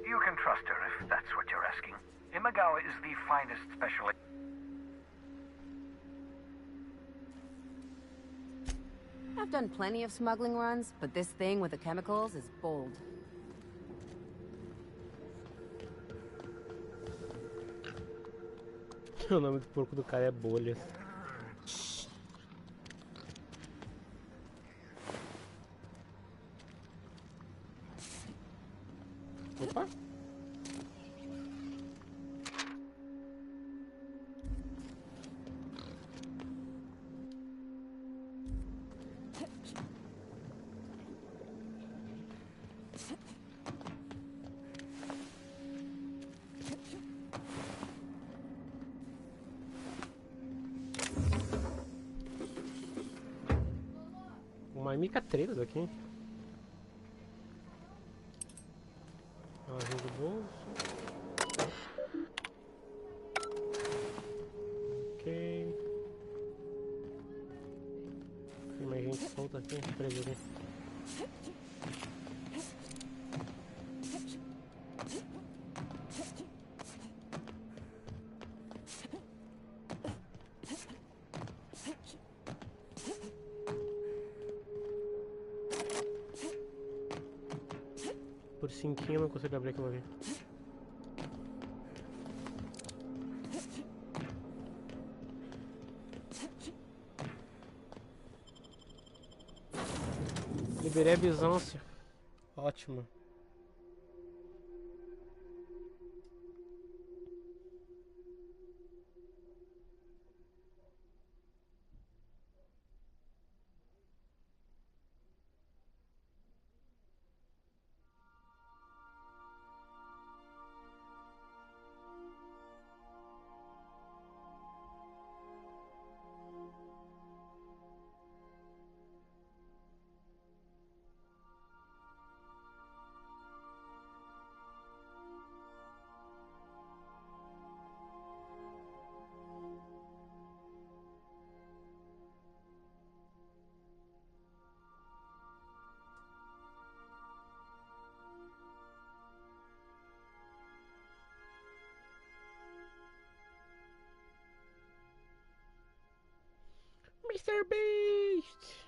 You can trust her if that's what you're asking. Imagawa is the finest specialist. I've done plenty of smuggling runs, but this thing with the chemicals is bold. O nome do porco do cara é Bolhas. Opa! Uma mica-3 aqui. Arranjo do bolso. Ok. Tem mais gente solta aqui, preso aqui. Por 5 eu não consigo abrir aquilo ali. Liberei a Bizâncio. Ótimo. Mr. Beast!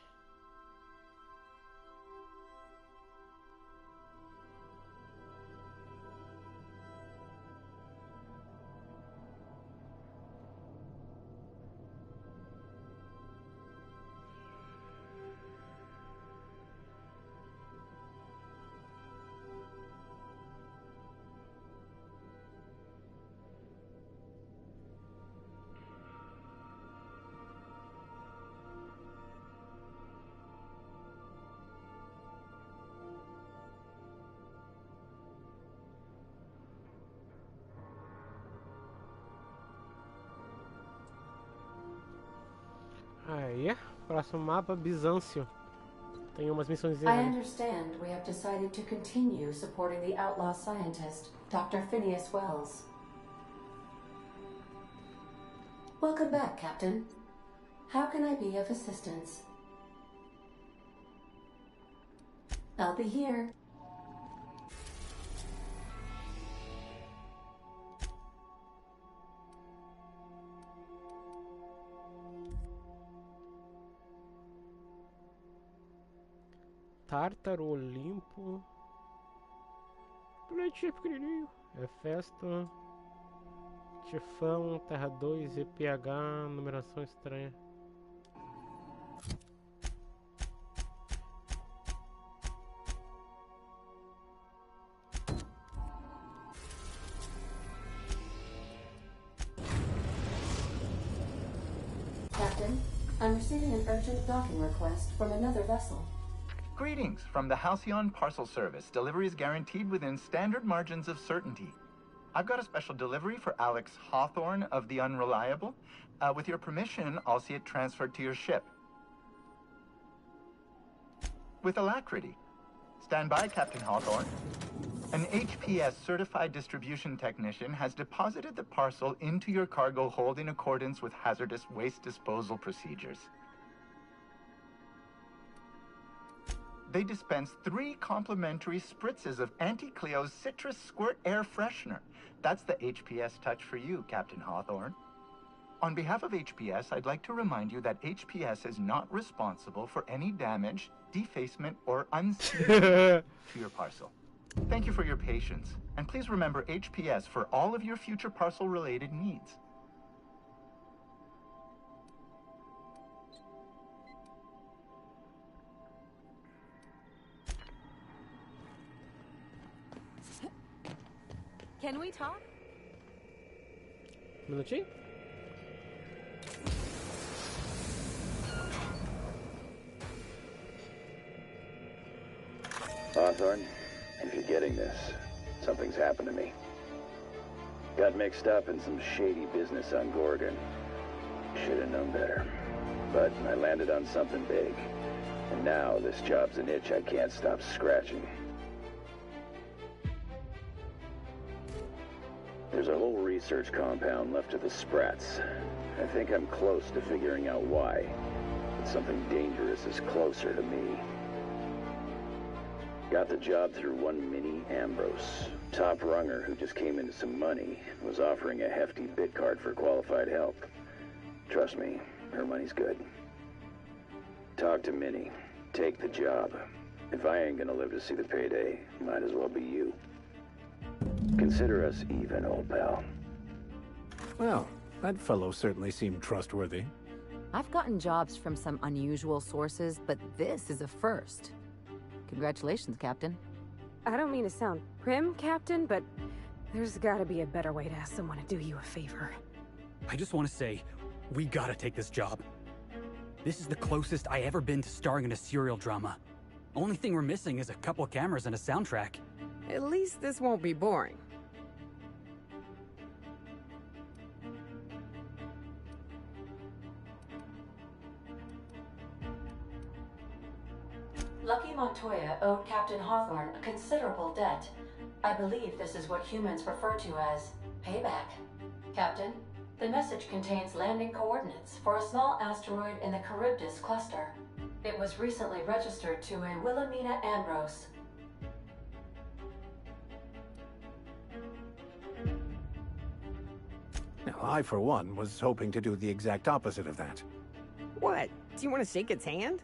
Aí, próximo mapa, Bizâncio. Tem umas missões. I understand we have decided to continue supporting the outlaw scientist, Dr. Phineas Wells. Welcome back, Captain. How can I be of assistance? I'll be here. Tártaro, Olimpo. Planeta pequenininho. É festa. Tifão, Terra 2, EPH, numeração estranha. Captain, I'm receiving an urgent docking request from another vessel. Greetings from the Halcyon Parcel Service. Delivery is guaranteed within standard margins of certainty. I've got a special delivery for Alex Hawthorne of the Unreliable. With your permission, I'll see it transferred to your ship. With alacrity. Stand by, Captain Hawthorne. An HPS certified distribution technician has deposited the parcel into your cargo hold in accordance with hazardous waste disposal procedures. They dispense 3 complimentary spritzes of Anti-Cleo's Citrus Squirt Air Freshener. That's the HPS touch for you, Captain Hawthorne. On behalf of HPS, I'd like to remind you that HPS is not responsible for any damage, defacement, or unsealing to your parcel. Thank you for your patience, and please remember HPS for all of your future parcel-related needs. Can we talk? Minutinho? Hawthorne, if you're getting this, something's happened to me. Got mixed up in some shady business on Gorgon. Should have known better. But I landed on something big. And now this job's an itch I can't stop scratching. There's a whole research compound left of the Sprats. I think I'm close to figuring out why. But something dangerous is closer to me. Got the job through one Minnie Ambrose. Top runger who just came into some money, was offering a hefty bid card for qualified help. Trust me, her money's good. Talk to Minnie. Take the job. If I ain't gonna live to see the payday, might as well be you. Consider us even, old pal. Well, that fellow certainly seemed trustworthy. I've gotten jobs from some unusual sources, but this is a first. Congratulations, Captain. I don't mean to sound prim, Captain, but there's gotta be a better way to ask someone to do you a favor. I just want to say, we gotta take this job. This is the closest I ever been to starring in a serial drama. Only thing we're missing is a couple cameras and a soundtrack. At least this won't be boring. Lucky Montoya owed Captain Hawthorne a considerable debt. I believe this is what humans refer to as payback. Captain, the message contains landing coordinates for a small asteroid in the Charybdis cluster. It was recently registered to a Wilhelmina Ambrose. Now, I, for one, was hoping to do the exact opposite of that. What? Do you want to shake its hand?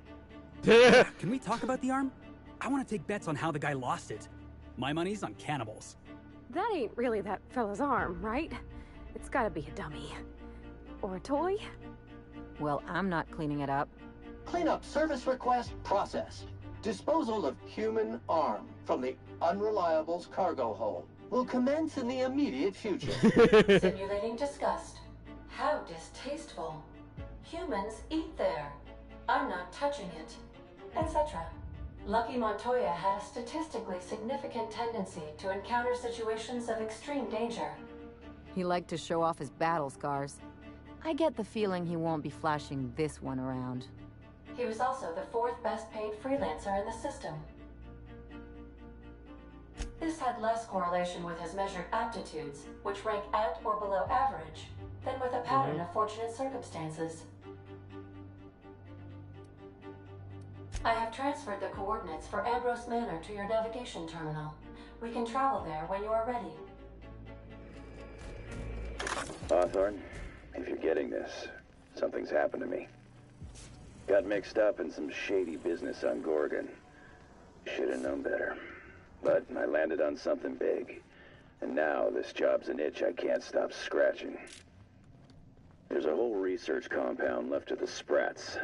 Can we talk about the arm? I want to take bets on how the guy lost it. My money's on cannibals. That ain't really that fella's arm, right? It's gotta be a dummy. Or a toy? Well, I'm not cleaning it up. Cleanup service request processed. Disposal of human arm from the Unreliable's cargo hold will commence in the immediate future. Simulating disgust. How distasteful. Humans eat there. I'm not touching it. Etc. Lucky Montoya had a statistically significant tendency to encounter situations of extreme danger. He liked to show off his battle scars. I get the feeling he won't be flashing this one around. He was also the 4th best paid freelancer in the system. This had less correlation with his measured aptitudes, which rank at or below average, than with a pattern of fortunate circumstances. I have transferred the coordinates for Ambrose Manor to your navigation terminal. We can travel there when you are ready. Hawthorne, if you're getting this, something's happened to me. Got mixed up in some shady business on Gorgon. Should have known better. But I landed on something big. And now this job's an itch I can't stop scratching. There's a whole research compound left of the Sprats.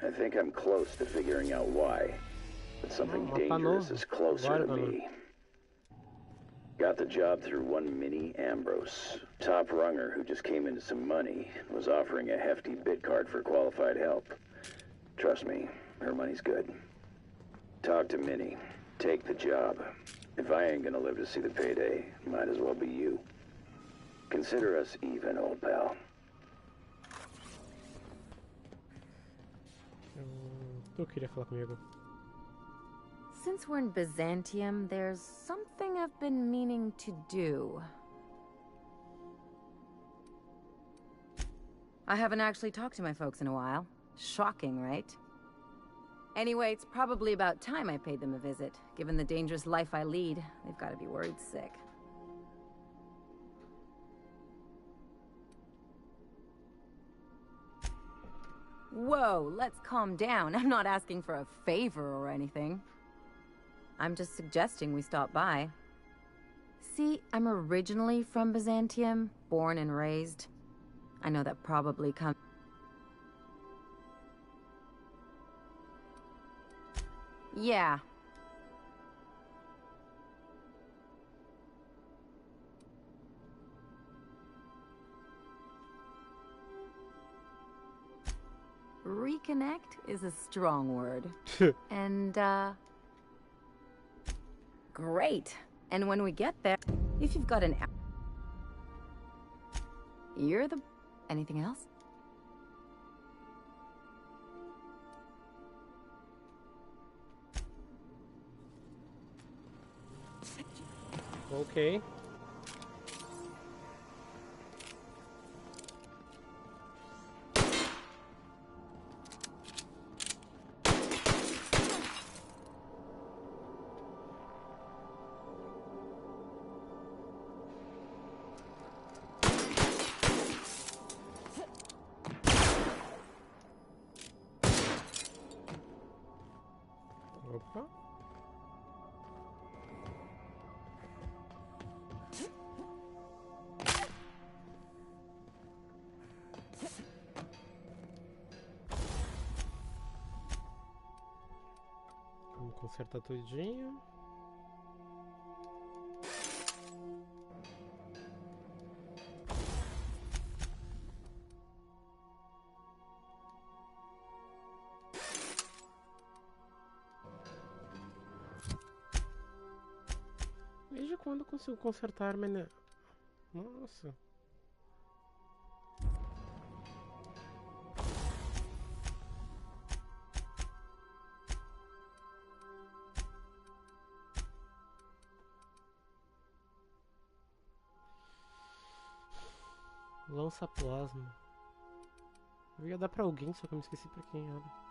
I think I'm close to figuring out why. But something dangerous is closer to me. Got the job through one Minnie Ambrose. Top runger who just came into some money, was offering a hefty bid card for qualified help. Trust me, her money's good. Talk to Minnie. Take the job. If I ain't gonna live to see the payday, might as well be you. Consider us even, old pal. Tu queria falar comigo. Since we're in Byzantium, there's something I've been meaning to do. I haven't actually talked to my folks in a while. Shocking, right? Anyway, it's probably about time I paid them a visit. Given the dangerous life I lead, they've got to be worried sick. Whoa, let's calm down. I'm not asking for a favor or anything. I'm just suggesting we stop by. See, I'm originally from Byzantium, born and raised. I know that probably comes... Yeah. Reconnect is a strong word. And, great. And when we get there, if you've got an... You're the... Anything else? Okay. Opa. Vamos consertar tudinho. Desde quando eu consigo consertar, menina? Nossa. Lança plasma. Eu ia dar pra alguém, só que eu me esqueci pra quem era.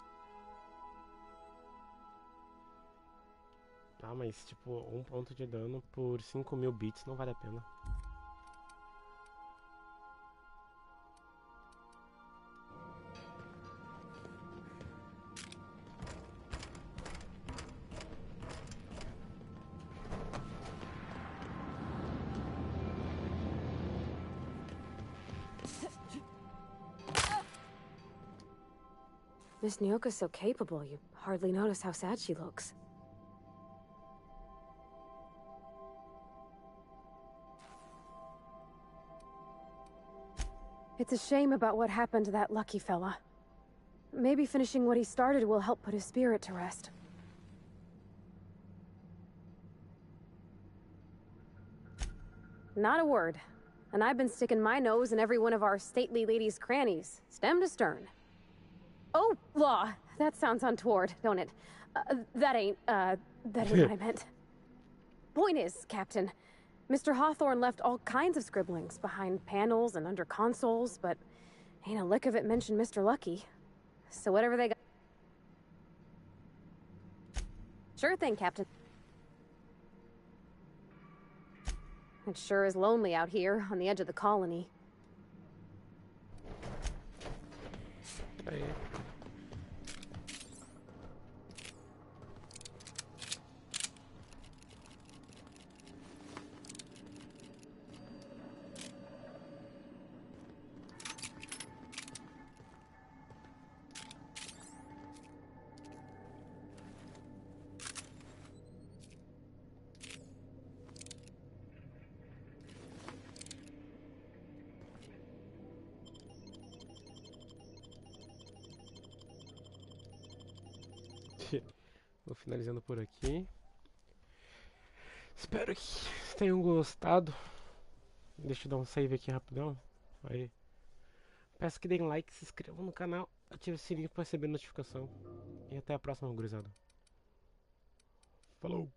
Ah, mas tipo, 1 ponto de dano por 5.000 bits não vale a pena. Miss Nyoka's so capable, you hardly notice how sad she looks. It's a shame about what happened to that lucky fella. Maybe finishing what he started will help put his spirit to rest. Not a word. And I've been sticking my nose in every one of our stately ladies' crannies, stem to stern. Oh, law. That sounds untoward, don't it? That ain't what I meant. Point is, Captain, Mr. Hawthorne left all kinds of scribblings behind panels and under consoles, but ain't a lick of it mentioned Mr. Lucky. So whatever they got... Sure thing, Captain. It sure is lonely out here on the edge of the colony. Aí. Vou finalizando por aqui. Espero que vocês tenham gostado. Deixa eu dar um save aqui rapidão. Aí. Peço que deem like, se inscrevam no canal, ative o sininho para receber notificação. E até a próxima, gurizada. Falou!